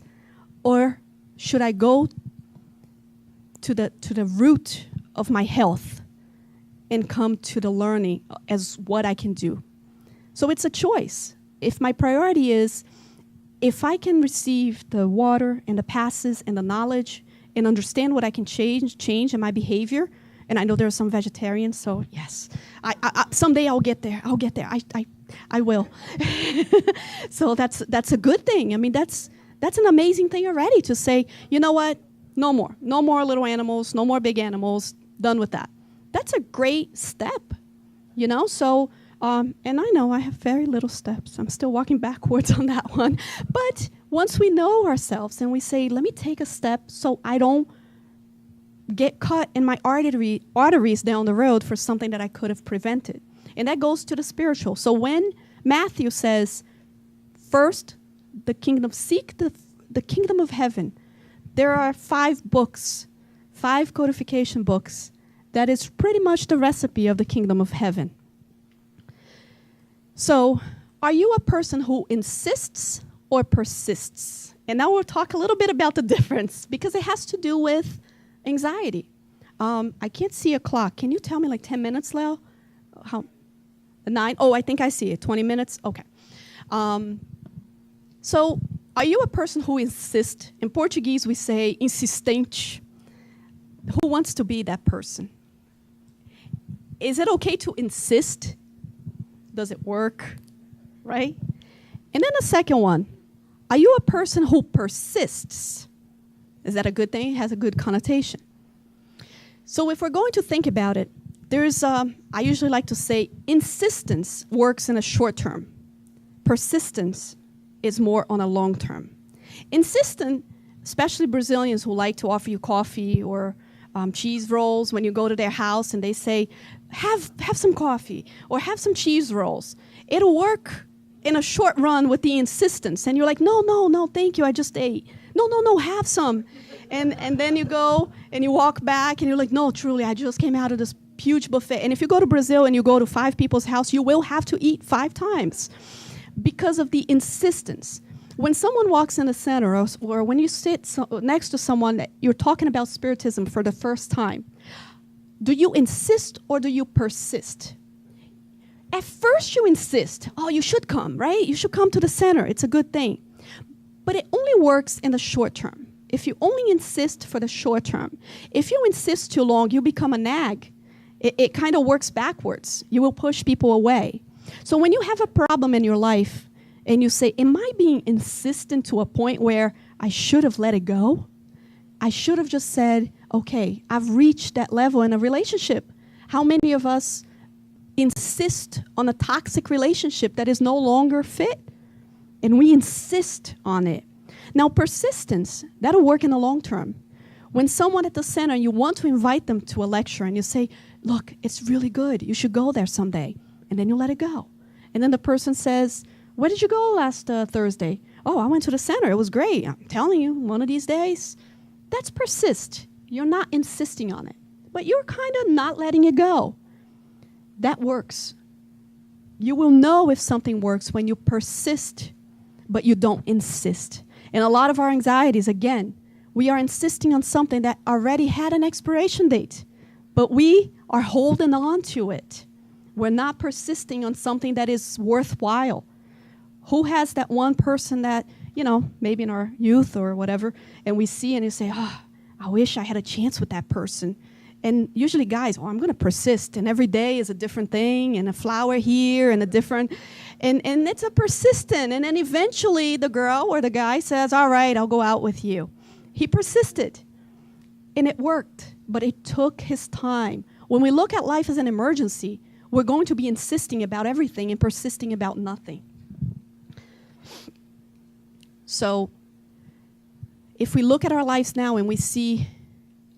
Or should I go to the root of my health and come to the learning as what I can do? So it's a choice. If my priority is, if I can receive the water and the passes and the knowledge and understand what I can change in my behavior, and I know there are some vegetarians, so yes, I someday I'll get there. I will. So that's a good thing. I mean, that's an amazing thing already to say, you know what? No more little animals, no more big animals. Done with that. That's a great step, So, and I know I have very little steps. I'm still walking backwards on that one. But once we know ourselves and we say, let me take a step so I don't get caught in my arteries down the road for something that I could have prevented. And that goes to the spiritual. So when Matthew says, first, the kingdom, seek the kingdom of heaven, there are 5 books, 5 codification books, that is pretty much the recipe of the kingdom of heaven. So, are you a person who insists or persists? And now we'll talk a little bit about the difference, because it has to do with anxiety. I can't see a clock. Can you tell me 10 minutes, Leo? 9? Oh, I think I see it. 20 minutes? Okay. So, are you a person who insists? In Portuguese, we say insistente. Who wants to be that person? Is it okay to insist? Does it work? Right? And then the second one, are you a person who persists? Is that a good thing? It has a good connotation. So if we're going to think about it, there's, I usually like to say, insistence works in a short term. Persistence is more on a long term. Insistent, especially Brazilians who like to offer you coffee or cheese rolls when you go to their house and they say, have some coffee or have some cheese rolls. It'll work in a short run with the insistence. And you're like, no, thank you, I just ate. No, have some. And then you go and you walk back and you're like, no, truly, I just came out of this huge buffet. And if you go to Brazil and you go to 5 people's house, you will have to eat 5 times because of the insistence. When someone walks in the center, or when you sit next to someone that you're talking about Spiritism for the first time, do you insist or do you persist? At first you insist, oh, you should come, right? You should come to the center. It's a good thing. But it only works in the short term. If you only insist for the short term, if you insist too long, you become a nag. It kind of works backwards. You will push people away. So when you have a problem in your life and you say, am I being insistent to a point where I should have let it go? I should have just said, okay, I've reached that level in a relationship. How many of us insist on a toxic relationship that is no longer fit? And we insist on it. Now, persistence, that'll work in the long term. When someone at the center, you want to invite them to a lecture and you say, look, it's really good. You should go there someday. And then you let it go. And then the person says, where did you go last Thursday? Oh, I went to the center. It was great. I'm telling you, one of these days. That's persist. You're not insisting on it. But you're kind of not letting it go. That works. You will know if something works when you persist, but you don't insist. And a lot of our anxieties, again, we are insisting on something that already had an expiration date, but we are holding on to it. We're not persisting on something that is worthwhile. Who has that one person that, maybe in our youth or whatever, and we see and you say, oh, I wish I had a chance with that person. And usually guys, I'm going to persist, and every day is a different thing, and a flower here, and a different, and it's a persistent, and then eventually the girl or the guy says, all right, I'll go out with you. He persisted, and it worked, but it took his time. When we look at life as an emergency, we're going to be insisting about everything and persisting about nothing. So if we look at our lives now and we see,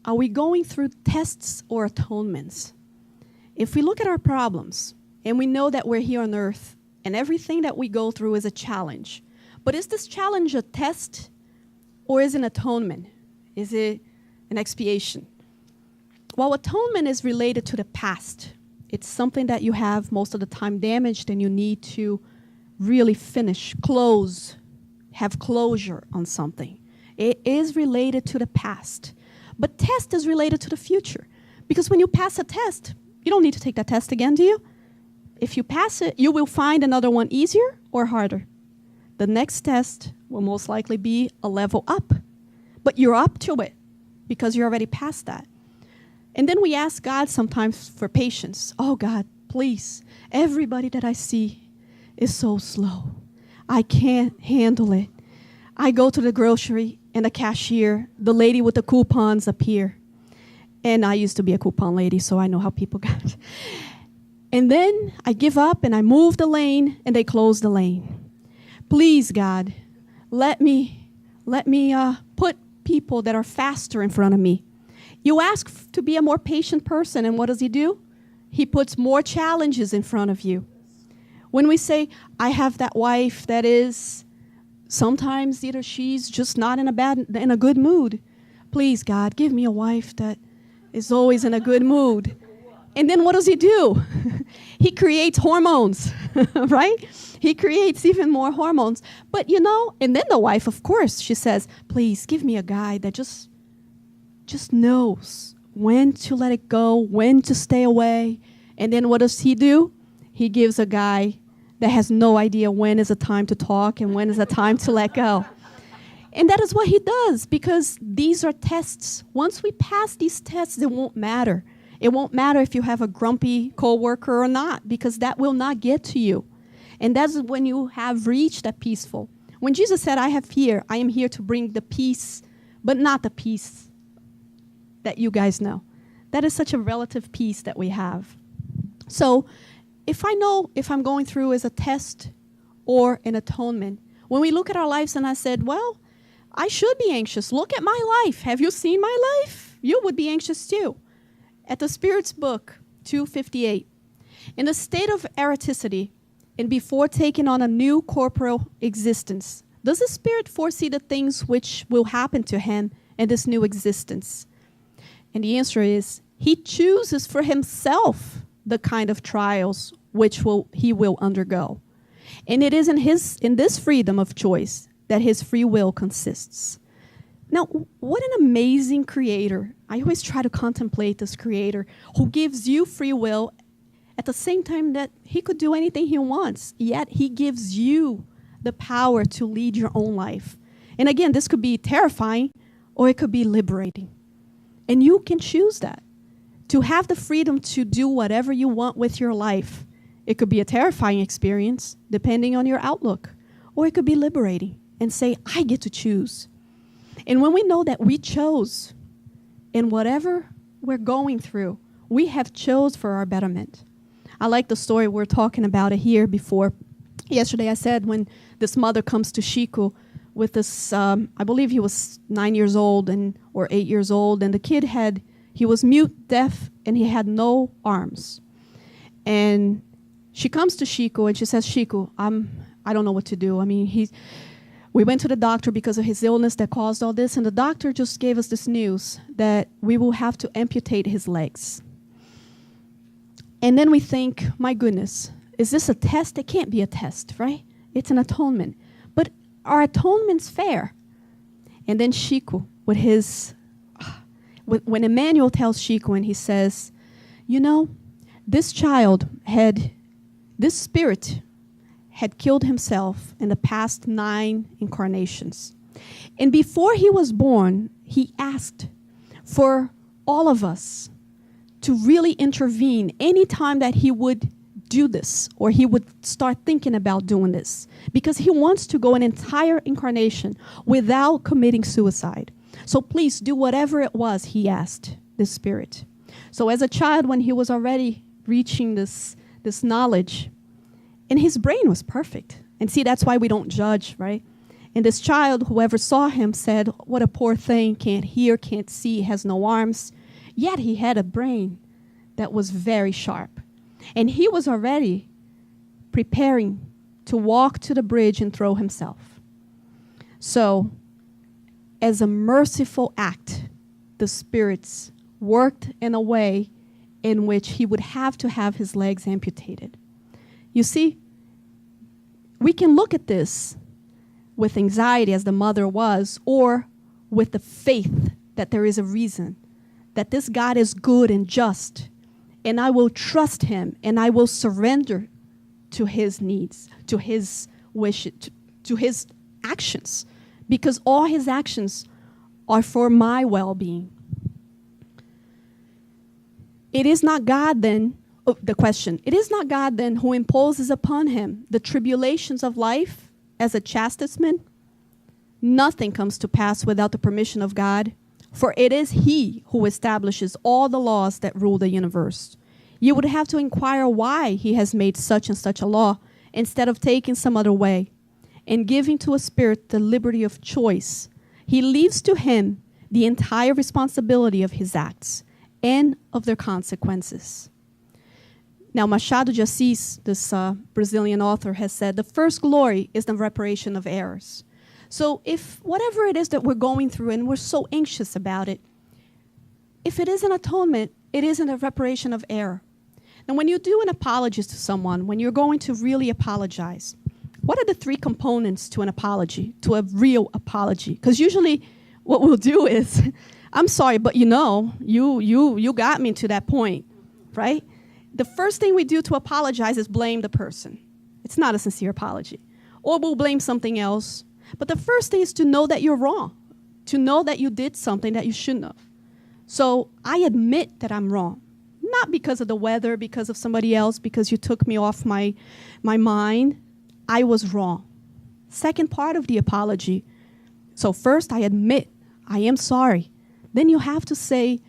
are we going through tests or atonements? If we look at our problems and we know that we're here on earth and everything that we go through is a challenge, but is this challenge a test or is it an atonement? Is it an expiation? Well, atonement is related to the past. It's something that you have most of the time damaged and you need to really finish, close, have closure on something. It is related to the past. But test is related to the future. Because when you pass a test, you don't need to take that test again, do you? If you pass it, you will find another one easier or harder. The next test will most likely be a level up. But you're up to it because you're already past that. And then we ask God sometimes for patience. Oh, God, please, everybody that I see is so slow. I can't handle it. I go to the grocery and the cashier, the lady with the coupons appear. And I used to be a coupon lady, so I know how people got. And then I give up and I move the lane and they close the lane. Please, God, let me put people that are faster in front of me. You ask to be a more patient person, and what does he do? He puts more challenges in front of you. When we say, I have that wife that is sometimes either she's just not in a good mood. Please, God, give me a wife that is always in a good mood. And then what does he do? He creates hormones, right? He creates even more hormones. But and then the wife, of course, she says, please give me a guy that just knows when to let it go, when to stay away. And then what does he do? He gives a guy that has no idea when is a time to talk and when is a time to let go. And that is what he does, because these are tests. Once we pass these tests, it won't matter. It won't matter if you have a grumpy coworker or not, because that will not get to you. And that's when you have reached that peaceful. When Jesus said, I am here to bring the peace, but not the peace that you guys know. That is such a relative peace that we have. So if I know if I'm going through as a test or an atonement, when we look at our lives and I said, well, I should be anxious. Look at my life. Have you seen my life? You would be anxious too. At the Spirit's book, 258, in the state of eroticity and before taking on a new corporal existence, does the Spirit foresee the things which will happen to him in this new existence? And the answer is, he chooses for himself the kind of trials which he will undergo. And it is in this freedom of choice that his free will consists. Now, what an amazing creator. I always try to contemplate this creator who gives you free will at the same time that he could do anything he wants, yet he gives you the power to lead your own life. And again, this could be terrifying or it could be liberating. And you can choose that, to have the freedom to do whatever you want with your life. It could be a terrifying experience, depending on your outlook, or it could be liberating and say, I get to choose. And when we know that we chose in whatever we're going through, we have chose for our betterment. I like the story, we're talking about it here before. Yesterday I said when this mother comes to Chico with this, I believe he was 9 years old or 8 years old, and the kid he was mute, deaf, and he had no arms. And she comes to Chico and she says, Chico, I don't know what to do. I mean, we went to the doctor because of his illness that caused all this, and the doctor just gave us this news that we will have to amputate his legs. And then we think, my goodness, is this a test? It can't be a test, right? It's an atonement. But are atonements fair? And then Chico, when Emmanuel tells Chico and he says, you know, this spirit had killed himself in the past 9 incarnations. And before he was born, he asked for all of us to really intervene anytime that he would do this or he would start thinking about doing this, because he wants to go an entire incarnation without committing suicide. So please do whatever it was, he asked the spirit. So as a child, when he was already reaching this knowledge, and his brain was perfect. And see, that's why we don't judge, right? And this child, whoever saw him, said, what a poor thing, can't hear, can't see, has no arms. Yet he had a brain that was very sharp. And he was already preparing to walk to the bridge and throw himself. So, as a merciful act, the spirits worked in a way in which he would have to have his legs amputated. You see, we can look at this with anxiety as the mother was, or with the faith that there is a reason, that this God is good and just, and I will trust him, and I will surrender to his needs, to his wishes, to his actions, because all his actions are for my well-being. It is not God then, the question, it is not God then who imposes upon him the tribulations of life as a chastisement? Nothing comes to pass without the permission of God, for it is he who establishes all the laws that rule the universe. You would have to inquire why he has made such and such a law instead of taking some other way and giving to a spirit the liberty of choice. He leaves to him the entire responsibility of his acts and of their consequences. Now, Machado de Assis, this Brazilian author, has said, the first glory is the reparation of errors. So if whatever it is that we're going through and we're so anxious about it, if it is an atonement, it isn't a reparation of error. And when you do an apology to someone, when you're going to really apologize, what are the 3 components to an apology, to a real apology? Because usually what we'll do is, I'm sorry, but you got me to that point, right? The first thing we do to apologize is blame the person. It's not a sincere apology. Or we'll blame something else. But the first thing is to know that you're wrong, to know that you did something that you shouldn't have. So I admit that I'm wrong, not because of the weather, because of somebody else, because you took me off my mind. I was wrong. Second part of the apology. So first I admit I am sorry. Then you have to say,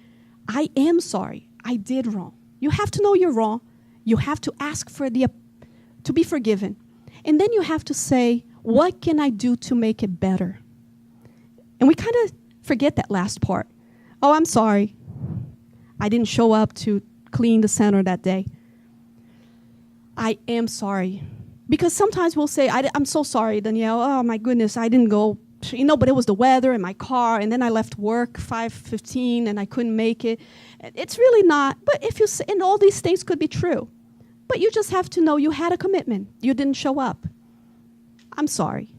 I am sorry. I did wrong. You have to know you're wrong. You have to ask to be forgiven. And then you have to say, what can I do to make it better? And we kind of forget that last part. Oh, I'm sorry. I didn't show up to clean the center that day. I am sorry. Because sometimes we'll say, I'm so sorry, Danielle. Oh, my goodness, I didn't go. But it was the weather in my car, and then I left work 5:15, and I couldn't make it. It's really not. But if you say, and all these things could be true. But you just have to know you had a commitment. You didn't show up. I'm sorry.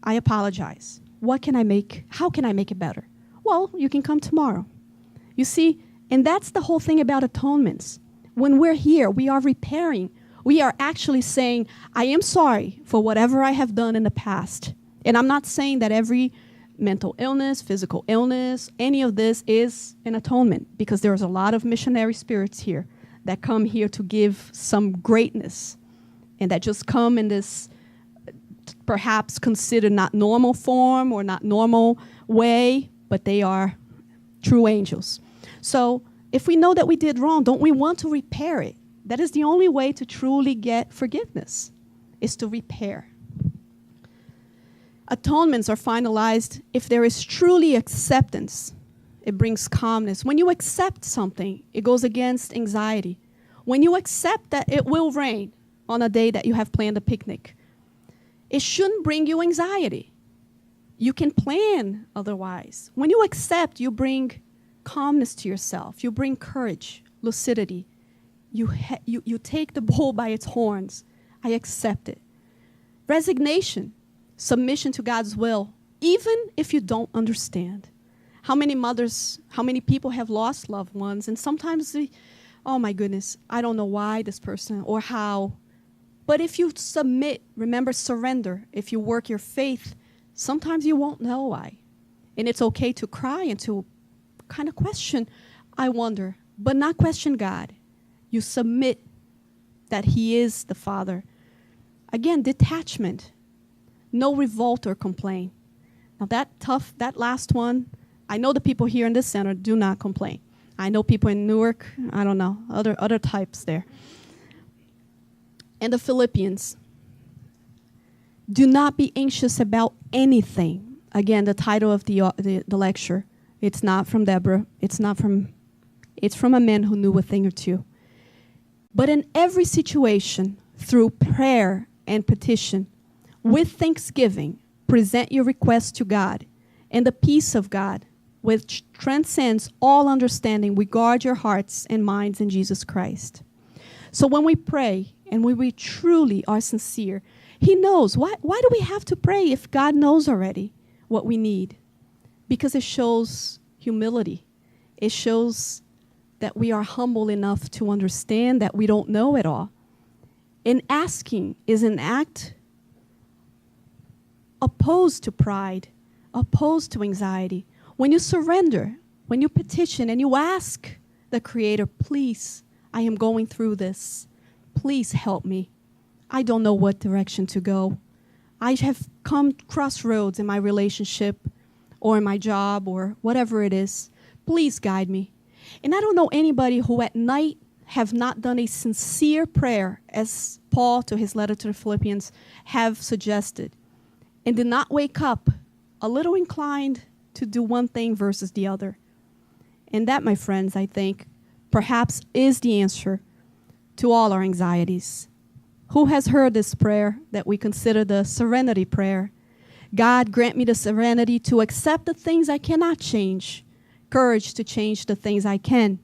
I apologize. How can I make it better? Well, you can come tomorrow. You see, and that's the whole thing about atonements. When we're here, we are repairing. We are actually saying, I am sorry for whatever I have done in the past. And I'm not saying that every mental illness, physical illness, any of this is an atonement, because there's a lot of missionary spirits here that come here to give some greatness, and that just come in this perhaps considered not normal form or not normal way, but they are true angels. So if we know that we did wrong, don't we want to repair it? That is the only way to truly get forgiveness, is to repair. Atonements are finalized if there is truly acceptance. It brings calmness. When you accept something, it goes against anxiety. When you accept that it will rain on a day that you have planned a picnic, it shouldn't bring you anxiety. You can plan otherwise. When you accept, you bring calmness to yourself. You bring courage, lucidity. You take the bull by its horns. I accept it. Resignation, submission to God's will, even if you don't understand. How many people have lost loved ones, and sometimes oh my goodness, I don't know why this person or how. But if you submit, remember, surrender. If you work your faith, sometimes you won't know why. And it's okay to cry and to kind of question, I wonder, but not question God. You submit that He is the Father. Again, detachment. No revolt or complaint. Now that last one, I know the people here in this center do not complain. I know people in Newark, I don't know, other types there. And the Philippians, do not be anxious about anything. Again, the title of the lecture, it's not from Deborah, it's from a man who knew a thing or two. But in every situation, through prayer and petition, with thanksgiving, present your requests to God, and the peace of God, which transcends all understanding, will guard your hearts and minds in Jesus Christ. So when we pray, and when we truly are sincere, He knows. Why do we have to pray if God knows already what we need? Because it shows humility. It shows that we are humble enough to understand that we don't know it all. And asking is an act opposed to pride, opposed to anxiety. When you surrender, when you petition and you ask the Creator, please, I am going through this. Please help me. I don't know what direction to go. I have come crossroads in my relationship or in my job or whatever it is. Please guide me. And I don't know anybody who at night have not done a sincere prayer, as Paul to his letter to the Philippians have suggested, and did not wake up a little inclined to do one thing versus the other. And that, my friends, I think, perhaps is the answer to all our anxieties. Who has heard this prayer that we consider the Serenity Prayer? God, grant me the serenity to accept the things I cannot change, courage to change the things I can,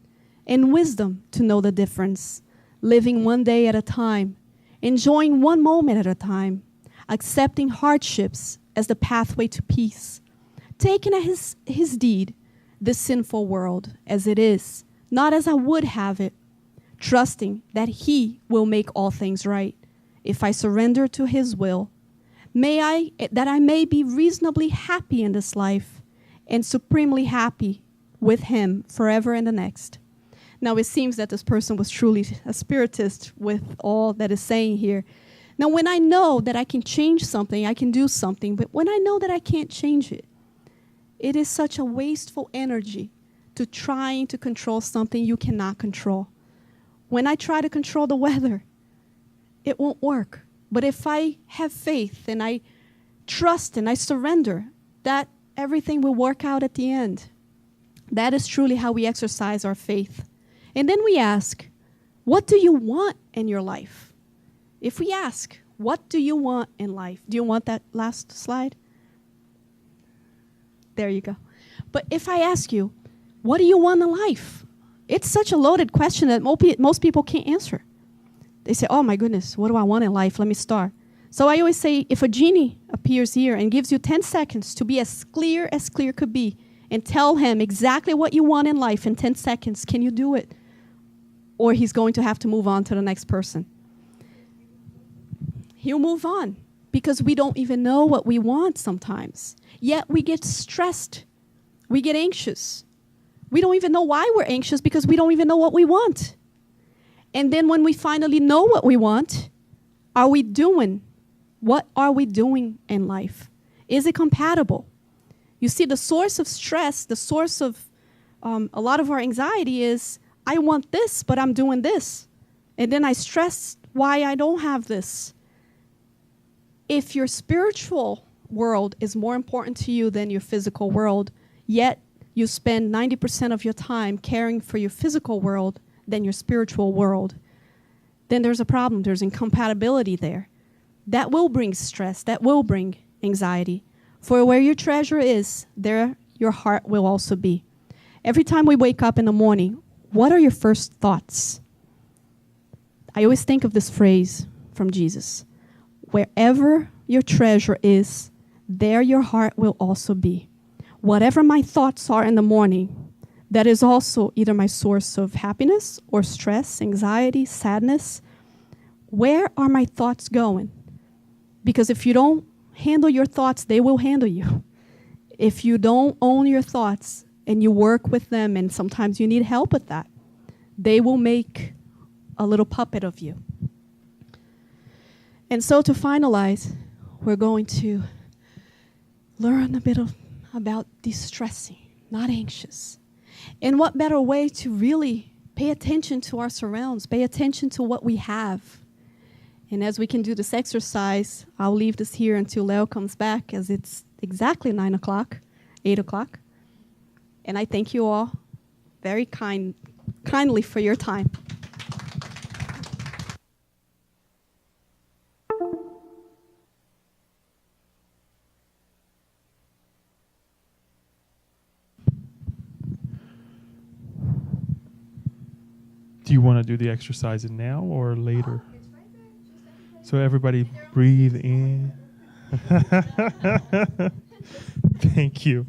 and wisdom to know the difference, living one day at a time, enjoying one moment at a time, accepting hardships as the pathway to peace, taking as his deed this sinful world as it is, not as I would have it, trusting that He will make all things right if I surrender to His will. That I may be reasonably happy in this life and supremely happy with Him forever in the next. Now, it seems that this person was truly a spiritist with all that is saying here. Now, when I know that I can change something, I can do something, but when I know that I can't change it, it is such a wasteful energy to trying to control something you cannot control. When I try to control the weather, it won't work. But if I have faith and I trust and I surrender, that everything will work out at the end. That is truly how we exercise our faith. And then we ask, what do you want in your life? If we ask, what do you want in life? Do you want that last slide? There you go. But if I ask you, what do you want in life? It's such a loaded question that most people can't answer. They say, oh my goodness, what do I want in life? Let me start. So I always say, if a genie appears here and gives you 10 seconds to be as clear could be and tell him exactly what you want in life in 10 seconds, can you do it? Or he's going to have to move on to the next person. He'll move on because we don't even know what we want sometimes. Yet we get stressed. We get anxious. We don't even know why we're anxious because we don't even know what we want. And then when we finally know what we want, what are we doing in life? Is it compatible? You see, the source of stress, the source of a lot of our anxiety is, I want this, but I'm doing this. And then I stress why I don't have this. If your spiritual world is more important to you than your physical world, yet you spend 90% of your time caring for your physical world than your spiritual world, then there's a problem. There's incompatibility there. That will bring stress. That will bring anxiety. For where your treasure is, there your heart will also be. Every time we wake up in the morning, what are your first thoughts? I always think of this phrase from Jesus. Wherever your treasure is, there your heart will also be. Whatever my thoughts are in the morning, that is also either my source of happiness or stress, anxiety, sadness. Where are my thoughts going? Because if you don't handle your thoughts, they will handle you. If you don't own your thoughts and you work with them, and sometimes you need help with that, they will make a little puppet of you. And so to finalize, we're going to learn a bit about distressing, not anxious. And what better way to really pay attention to our surrounds, pay attention to what we have. And as we can do this exercise, I'll leave this here until Leo comes back, as it's exactly 9 o'clock, 8 o'clock. And I thank you all very kindly for your time. Do you want to do the exercise now or later? So everybody breathe in. Thank you.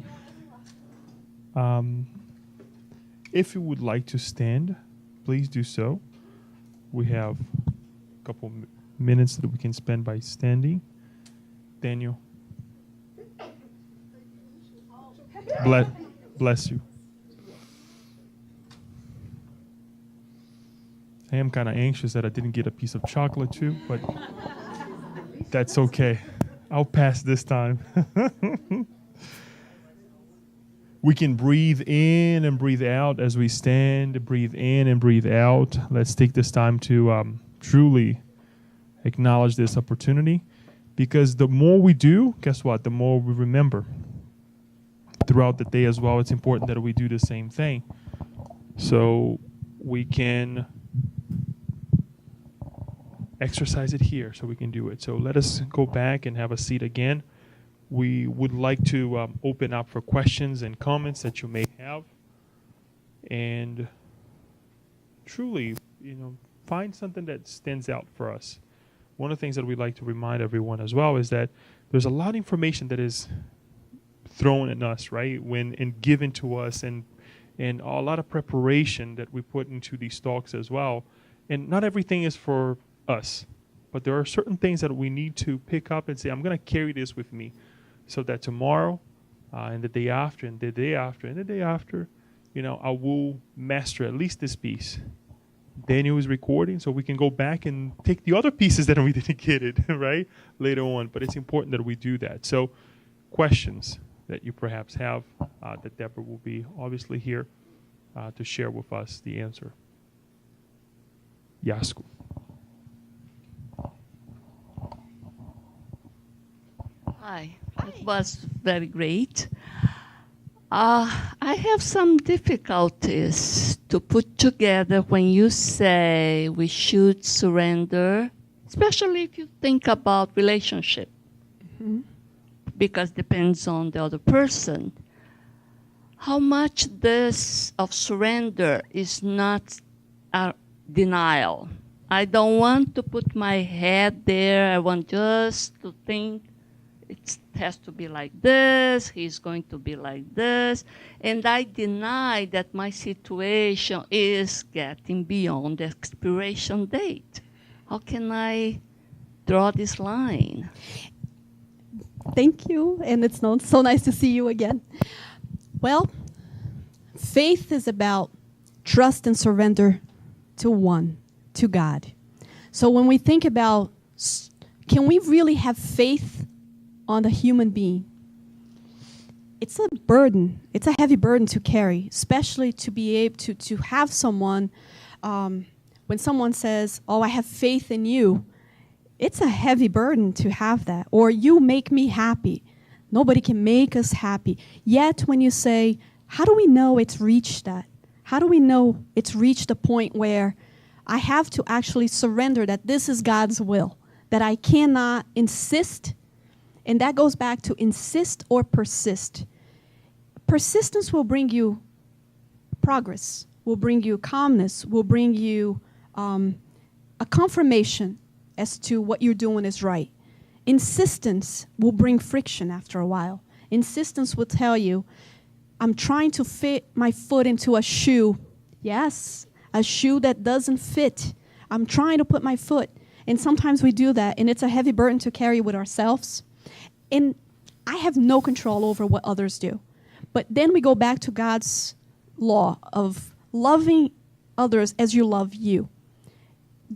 If you would like to stand, please do so. We have a couple minutes that we can spend by standing. Daniel. Bless you. I am kind of anxious that I didn't get a piece of chocolate too, but that's okay. I'll pass this time. We can breathe in and breathe out as we stand. Breathe in and breathe out. Let's take this time to truly acknowledge this opportunity, because the more we do, guess what? The more we remember throughout the day as well. It's important that we do the same thing. So we can exercise it here, so we can do it. So let us go back and have a seat again. We would like to open up for questions and comments that you may have, and truly, find something that stands out for us. One of the things that we'd like to remind everyone as well is that there's a lot of information that is thrown at us, right? And given to us, and a lot of preparation that we put into these talks as well. And not everything is for us, but there are certain things that we need to pick up and say, I'm going to carry this with me, so that tomorrow and the day after and the day after and the day after, I will master at least this piece. Daniel is recording, so we can go back and take the other pieces that we didn't get it, right, later on. But it's important that we do that. So questions that you perhaps have, that Debora will be obviously here to share with us the answer. Yasko. Hi, it was very great. I have some difficulties to put together when you say we should surrender, especially if you think about relationship, because depends on the other person. How much this of surrender is not a denial. I don't want to put my head there. I want just to think it has to be like this, he's going to be like this, and I deny that my situation is getting beyond the expiration date. How can I draw this line? Thank you, and it's so nice to see you again. Well, faith is about trust and surrender to God. So when we think about, can we really have faith on a human being? It's a burden. It's a heavy burden to carry, especially to be able to have someone, when someone says, oh, I have faith in you, it's a heavy burden to have that. Or you make me happy. Nobody can make us happy. Yet when you say, how do we know it's reached that? How do we know it's reached a point where I have to actually surrender that this is God's will, that I cannot insist? And that goes back to insist or persist. Persistence will bring you progress, will bring you calmness, will bring you a confirmation as to what you're doing is right. Insistence will bring friction after a while. Insistence will tell you, I'm trying to fit my foot into a shoe. Yes, a shoe that doesn't fit. I'm trying to put my foot. And sometimes we do that, and it's a heavy burden to carry with ourselves. And I have no control over what others do. But then we go back to God's law of loving others as you love you.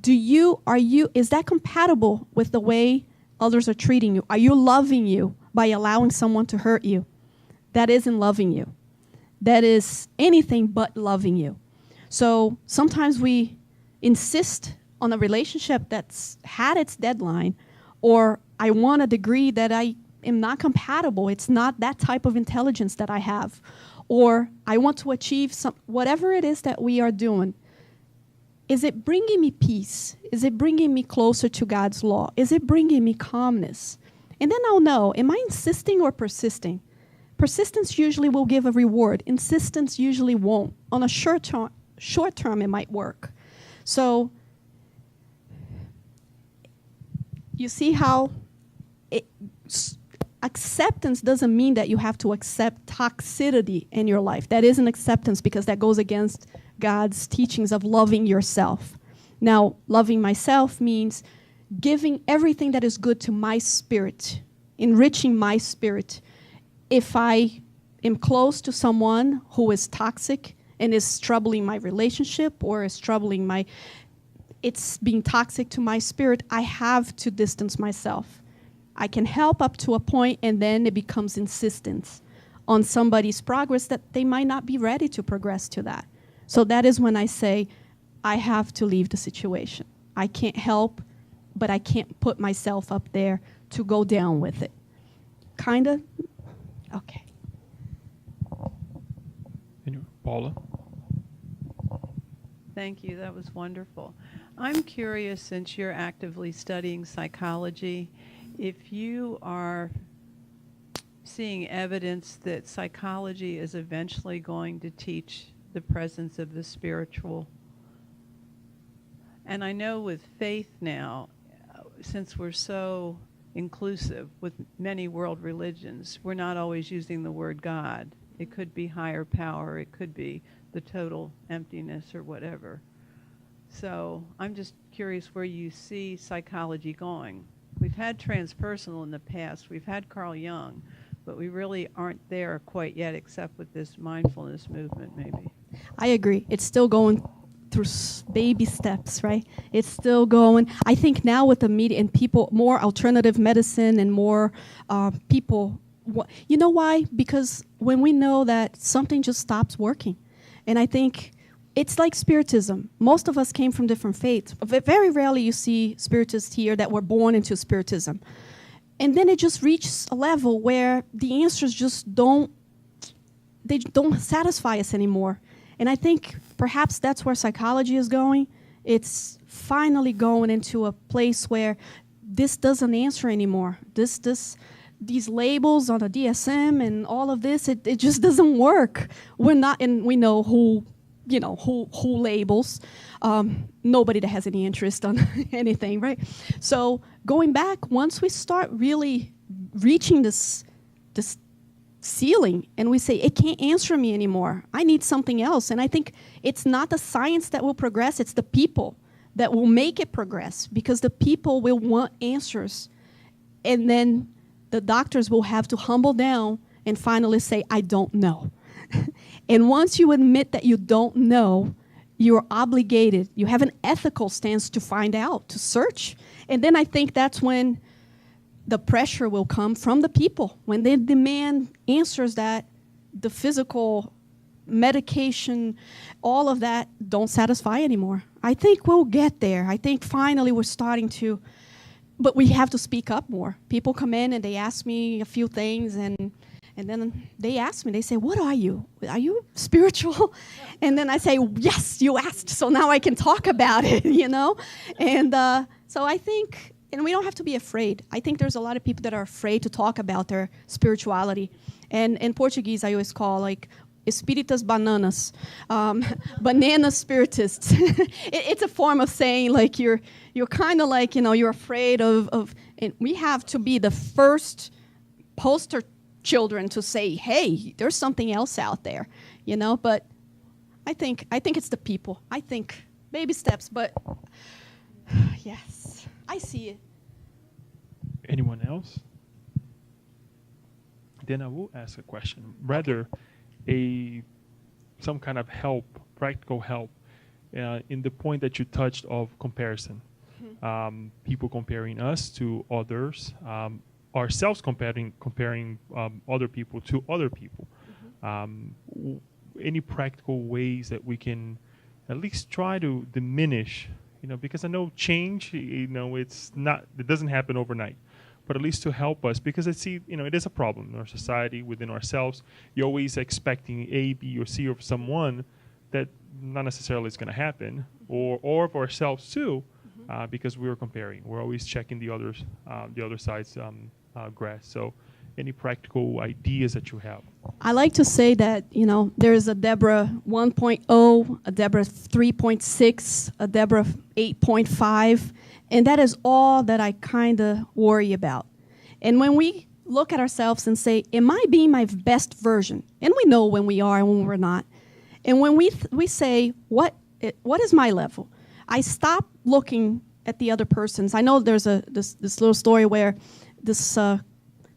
Is that compatible with the way others are treating you? Are you loving you by allowing someone to hurt you? That isn't loving you. That is anything but loving you. So sometimes we insist on a relationship that's had its deadline, or I want a degree that I am not compatible. It's not that type of intelligence that I have. Or I want to achieve whatever it is that we are doing. Is it bringing me peace? Is it bringing me closer to God's law? Is it bringing me calmness? And then I'll know, am I insisting or persisting? Persistence usually will give a reward. Insistence usually won't. On a short term, it might work. So you see how acceptance doesn't mean that you have to accept toxicity in your life. That is an acceptance because that goes against God's teachings of loving yourself. Now, loving myself means giving everything that is good to my spirit, enriching my spirit. If I am close to someone who is toxic and is troubling my relationship or is troubling it's being toxic to my spirit, I have to distance myself. I can help up to a point, and then it becomes insistence on somebody's progress that they might not be ready to progress to that. So that is when I say, I have to leave the situation. I can't help, but I can't put myself up there to go down with it. Kinda? Okay. And Paula? Thank you. That was wonderful. I'm curious, since you're actively studying psychology, if you are seeing evidence that psychology is eventually going to teach the presence of the spiritual. And I know with faith now, since we're so inclusive with many world religions, we're not always using the word God. It could be higher power, it could be the total emptiness or whatever. So I'm just curious where you see psychology going. We've had transpersonal in the past, we've had Carl Jung, but we really aren't there quite yet except with this mindfulness movement maybe. I agree. It's still going through baby steps, right? It's still going. I think now with the media and people, more alternative medicine and more people, you know why? Because when we know that something just stops working. And I think it's like Spiritism. Most of us came from different faiths. Very rarely you see Spiritists here that were born into Spiritism. And then it just reaches a level where the answers just don't satisfy us anymore. And I think perhaps that's where psychology is going. It's finally going into a place where this doesn't answer anymore. These labels on a DSM and all of this, it just doesn't work. We're not, and we know who labels. Nobody that has any interest on anything, right? So going back, once we start really reaching this ceiling, and we say, it can't answer me anymore. I need something else. And I think it's not the science that will progress, it's the people that will make it progress, because the people will want answers. And then the doctors will have to humble down and finally say, I don't know. And once you admit that you don't know, you're obligated, you have an ethical stance to find out, to search. And then I think that's when the pressure will come from the people, when they demand answers that the physical medication, all of that don't satisfy anymore. I think we'll get there. I think finally we're starting to, but we have to speak up more. People come in and they ask me a few things, and then they ask me, they say, what are you? Are you spiritual? And then I say, yes, you asked, so now I can talk about it, you know? And so I think, and we don't have to be afraid. I think there's a lot of people that are afraid to talk about their spirituality. And in Portuguese, I always call, like, espíritas bananas, banana spiritists. It's a form of saying, like, you're kind of like, you know, you're afraid of, and we have to be the first poster children to say, hey, there's something else out there, you know. But I think it's the people. I think baby steps, but yes, I see it. Anyone else? Then I will ask a question. Rather, some kind of help, practical help, in the point that you touched of comparison. People comparing us to others, ourselves comparing other people to other people. Any practical ways that we can at least try to diminish, you know, because I know change, you know, it doesn't happen overnight, but at least to help us, because I see, you know, it is a problem in our society, within ourselves. You're always expecting A, B, or C of someone that not necessarily is going to happen, or of ourselves too, because we are comparing. We're always checking the other side's grass. So any practical ideas that you have? I like to say that, you know, there's a Debora 1.0, a Debora 3.6, a Debora 8.5, and that is all that I kind of worry about. And when we look at ourselves and say, am I being my best version? And we know when we are and when we're not. And when we say, what is my level? I stop looking at the other person's. I know there's this little story where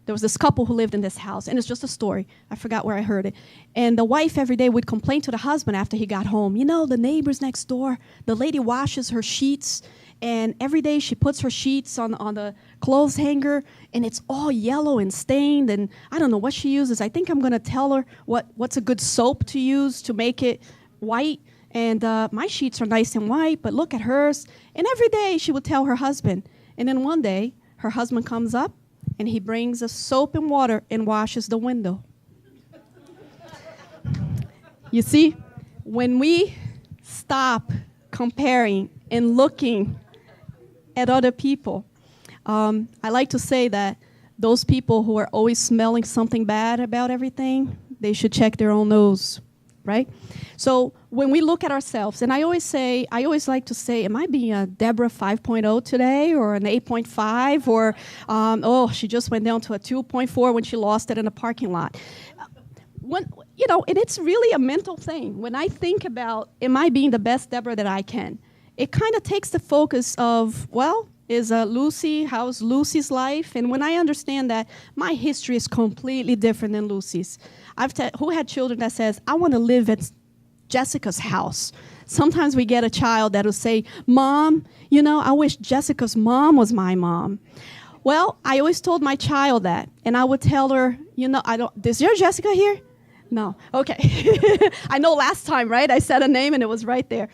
there was this couple who lived in this house, and it's just a story. I forgot where I heard it. And the wife every day would complain to the husband after he got home. You know, the neighbors next door, the lady washes her sheets, and every day she puts her sheets on the clothes hanger, and it's all yellow and stained, and I don't know what she uses. I think I'm going to tell her what's a good soap to use to make it white. And my sheets are nice and white, but look at hers. And every day she would tell her husband. And then one day, her husband comes up, and he brings a soap and water and washes the window. You see, when we stop comparing and looking at other people, I like to say that those people who are always smelling something bad about everything, they should check their own nose, right? So when we look at ourselves, and I always like to say, am I being a Debora 5.0 today, or an 8.5, or she just went down to a 2.4 when she lost it in a parking lot. And it's really a mental thing. When I think about, am I being the best Debora that I can, it kind of takes the focus of, well, how's Lucy's life? And when I understand that my history is completely different than Lucy's, who had children that says, I want to live at Jessica's house. Sometimes we get a child that will say, Mom, I wish Jessica's mom was my mom. Well, I always told my child that, and I would tell her, is your Jessica here? No. Okay. I know last time, right? I said a name and it was right there.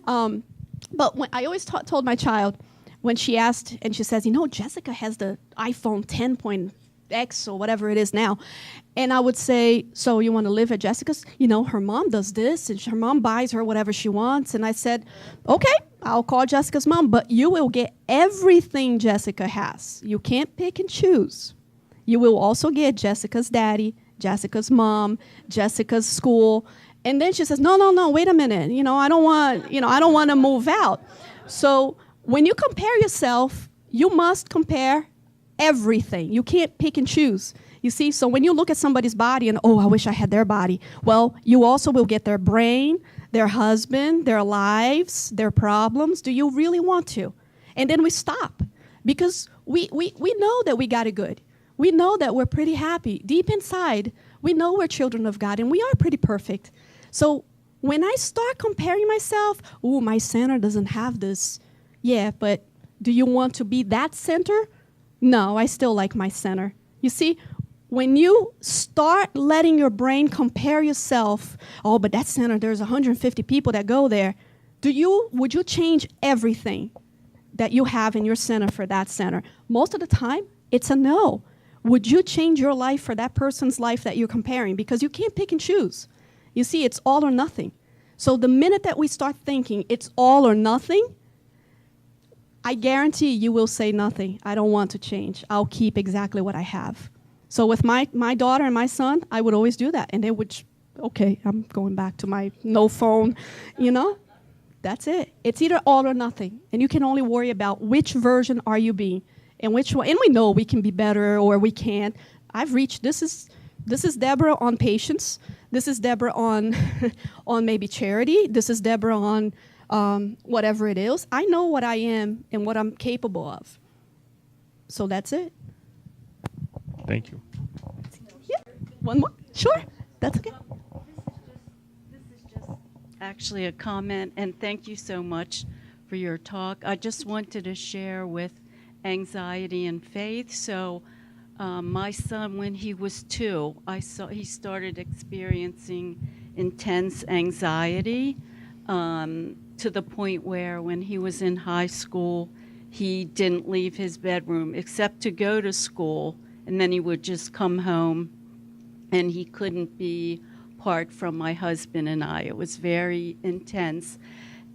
But I always told my child, when she asked, and she says, Jessica has the iPhone 10.X or whatever it is now. And I would say, so you want to live at Jessica's? Her mom does this, and her mom buys her whatever she wants. And I said, okay, I'll call Jessica's mom, but you will get everything Jessica has. You can't pick and choose. You will also get Jessica's daddy, Jessica's mom, Jessica's school. And then she says, no, wait a minute. I don't want to move out. So when you compare yourself, you must compare everything. You can't pick and choose. You see, so when you look at somebody's body and, oh, I wish I had their body. Well, you also will get their brain, their husband, their lives, their problems. Do you really want to? And then we stop because we know that we got it good. We know that we're pretty happy. Deep inside, we know we're children of God and we are pretty perfect. So when I start comparing myself, oh, my center doesn't have this. Yeah, but do you want to be that center? No, I still like my center. You see, when you start letting your brain compare yourself, oh, but that center, there's 150 people that go there. Would you change everything that you have in your center for that center? Most of the time, it's a no. Would you change your life for that person's life that you're comparing? Because you can't pick and choose. You see, it's all or nothing. So the minute that we start thinking it's all or nothing, I guarantee you will say nothing. I don't want to change. I'll keep exactly what I have. So with my daughter and my son, I would always do that. And they would, okay, I'm going back to my no phone, That's it. It's either all or nothing. And you can only worry about which version are you being and which one. And we know we can be better or we can't. I've reached, this is Debora on patience. This is Debora on on maybe charity. This is Debora on whatever it is. I know what I am and what I'm capable of. So that's it. Thank you. Yeah. One more? Sure. That's okay. This is just actually a comment, and thank you so much for your talk. I just wanted to share with anxiety and faith. So my son, when he was 2, he started experiencing intense anxiety to the point where when he was in high school, he didn't leave his bedroom except to go to school, and then he would just come home, and he couldn't be apart from my husband and I. It was very intense.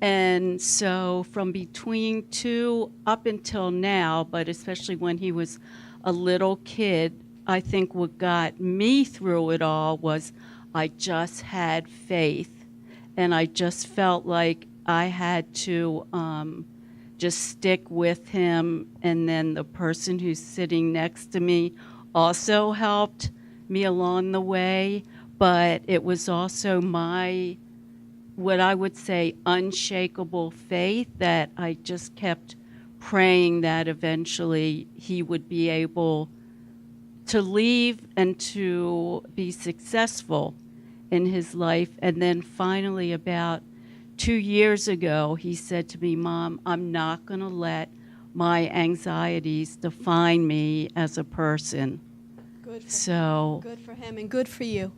And so from between 2 up until now, but especially when he was a little kid, I think what got me through it all was I just had faith, and I just felt like I had to just stick with him. And then the person who's sitting next to me also helped me along the way. But it was also my, what I would say, unshakable faith that I just kept praying that eventually he would be able to leave and to be successful in his life. And then finally, about 2 years ago, he said to me, Mom, I'm not going to let my anxieties define me as a person. Good for So him. Good for him and good for you.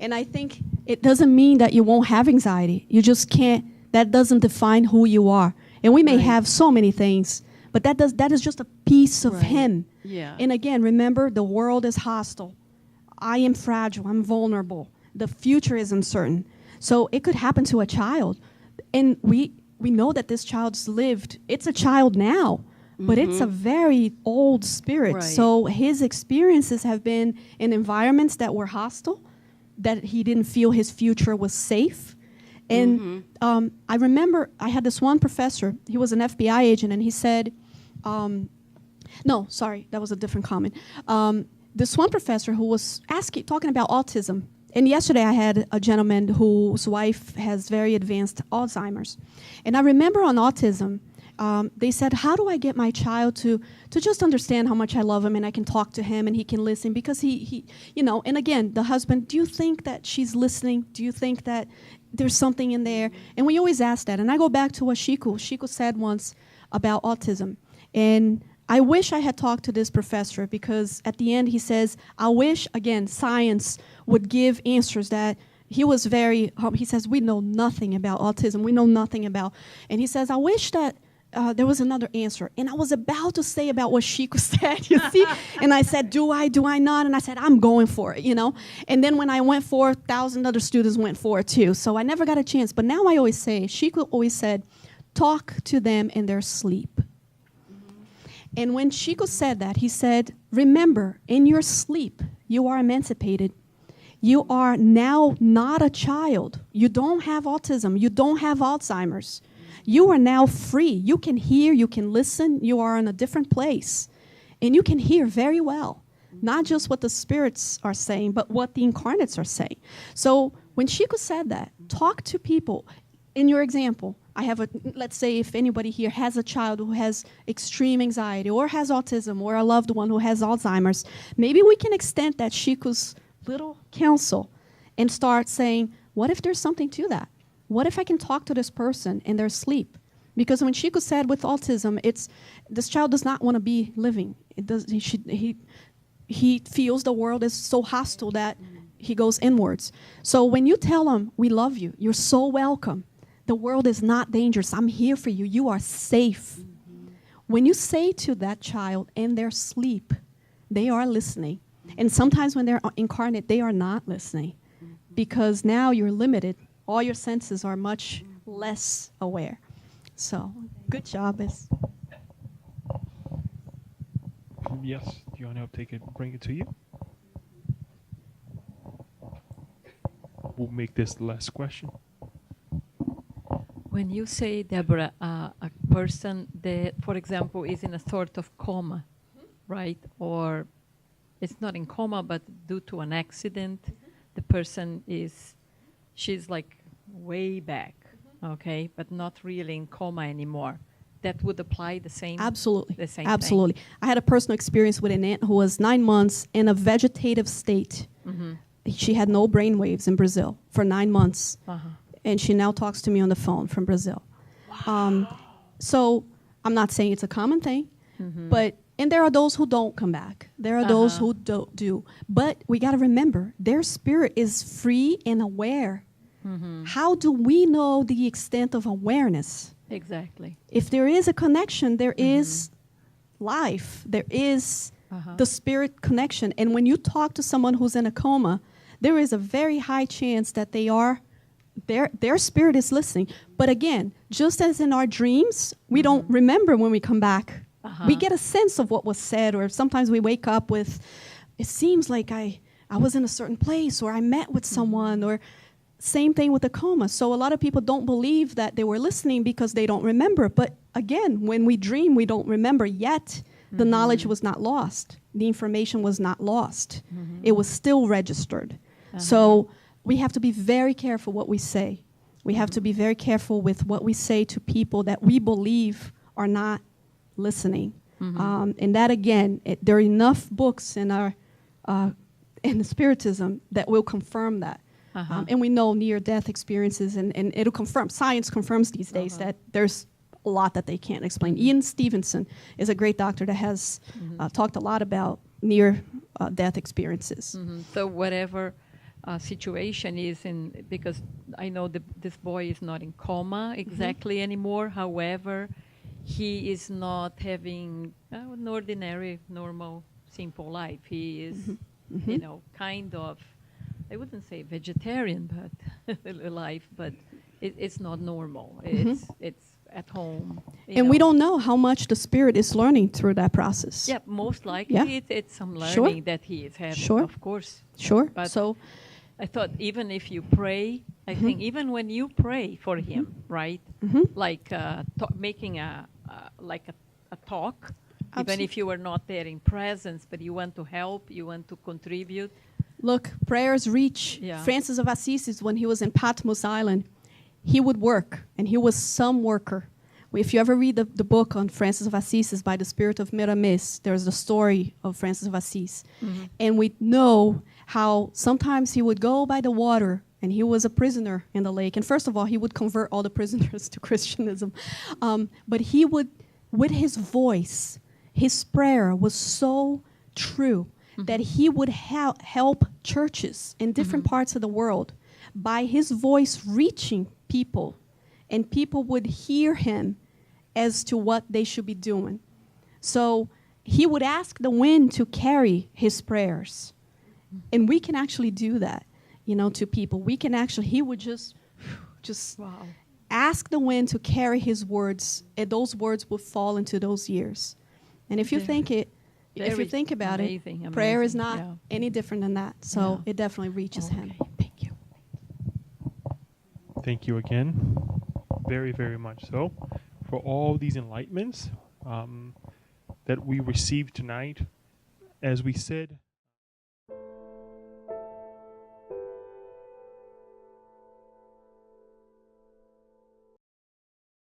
And I think it doesn't mean that you won't have anxiety. You just can't, that doesn't define who you are. And we may Right. have so many things, but that is just a piece of Right. him. Yeah. And again, remember, the world is hostile. I am fragile. I'm vulnerable. The future is uncertain. So it could happen to a child. And we know that this child's lived. It's a child now, but it's a very old spirit. Right. So his experiences have been in environments that were hostile, that he didn't feel his future was safe. And I remember I had this one professor. He was an FBI agent, and he said, no, sorry, that was a different comment. This one professor who was talking about autism. And yesterday I had a gentleman whose wife has very advanced Alzheimer's. And I remember on autism, they said, how do I get my child to just understand how much I love him and I can talk to him and he can listen? Because he and again, the husband, do you think that she's listening? Do you think that there's something in there? And we always ask that. And I go back to what Chico said once about autism. And I wish I had talked to this professor, because at the end he says, I wish, again, science would give answers that he was very, he says, we know nothing about autism. We know nothing about, and he says, I wish that there was another answer. And I was about to say about what Chico said, you see? And I said, do I not? And I said, I'm going for it, And then when I went for it, 1,000 other students went for it too. So I never got a chance. But now I always say, Chico always said, talk to them in their sleep. And when Chico said that, he said, remember, in your sleep, you are emancipated. You are now not a child. You don't have autism. You don't have Alzheimer's. You are now free. You can hear, you can listen. You are in a different place. And you can hear very well, not just what the spirits are saying, but what the incarnates are saying. So when Chico said that, talk to people. In your example, let's say if anybody here has a child who has extreme anxiety or has autism or a loved one who has Alzheimer's, maybe we can extend that Chico's little counsel and start saying, what if there's something to that? What if I can talk to this person in their sleep? Because when Chico said with autism, this child does not want to be living. He feels the world is so hostile that he goes inwards. So when you tell him, we love you, you're so welcome, the world is not dangerous, I'm here for you, you are safe. When you say to that child in their sleep, they are listening. And sometimes when they're incarnate, they are not listening. Because now you're limited. All your senses are much less aware. So, good job. Yes. Do you want to help bring it to you? We'll make this the last question. When you say, Deborah, a person that, for example, is in a sort of coma, right? Or it's not in coma, but due to an accident, the person she's like way back, okay, but not really in coma anymore. That would apply the same? Absolutely. The same Absolutely. I had a personal experience with an aunt who was 9 months in a vegetative state. She had no brain waves in Brazil for 9 months. And she now talks to me on the phone from Brazil. Wow. So I'm not saying it's a common thing, and there are those who don't come back. There are those who don't do. But we got to remember, their spirit is free and aware. How do we know the extent of awareness? Exactly. If there is a connection, there is life. There is the spirit connection. And when you talk to someone who's in a coma, there is a very high chance that their spirit is listening. But again, just as in our dreams, we don't remember when we come back. We get a sense of what was said, or sometimes we wake up with, it seems like I was in a certain place, or I met with someone, or same thing with the coma. So a lot of people don't believe that they were listening because they don't remember. But again, when we dream, we don't remember yet. The knowledge was not lost. The information was not lost. It was still registered. So we have to be very careful what we say. We have to be very careful with what we say to people that we believe are not listening. And that, again, there are enough books in the Spiritism that will confirm that. And we know near-death experiences, and it'll confirm. Science confirms these days that there's a lot that they can't explain. Ian Stevenson is a great doctor that has talked a lot about near-death experiences. So whatever situation is in, because I know this boy is not in coma exactly anymore. However, he is not having an ordinary, normal, simple life. He is, kind of, I wouldn't say vegetarian, but life, but it's not normal. It's at home. And we don't know how much the spirit is learning through that process. Yeah, most likely it's some learning that he is having, of course. Sure. But so I thought even if you pray, I think even when you pray for him, right? Like making a talk, even if you were not there in presence, but you want to help, you want to contribute. Look, prayers reach. Francis of Assisi, when he was in Patmos Island, he would work, and he was some worker. If you ever read the book on Francis of Assisi by the Spirit of Miramis, there's the story of Francis of Assisi. And we know how sometimes he would go by the water, and he was a prisoner in the lake. And first of all, he would convert all the prisoners to Christianism. But he would, with his voice, his prayer was so true that he would help churches in different parts of the world by his voice reaching people, and people would hear him as to what they should be doing. So he would ask the wind to carry his prayers. And we can actually do that, to people. We can actually, he would just ask the wind to carry his words, and those words would fall into those ears. And if you think about it, prayer is not any different than that. So it definitely reaches him. Thank you. Thank you again. Very, very much so. For all these enlightenments, that we received tonight, as we said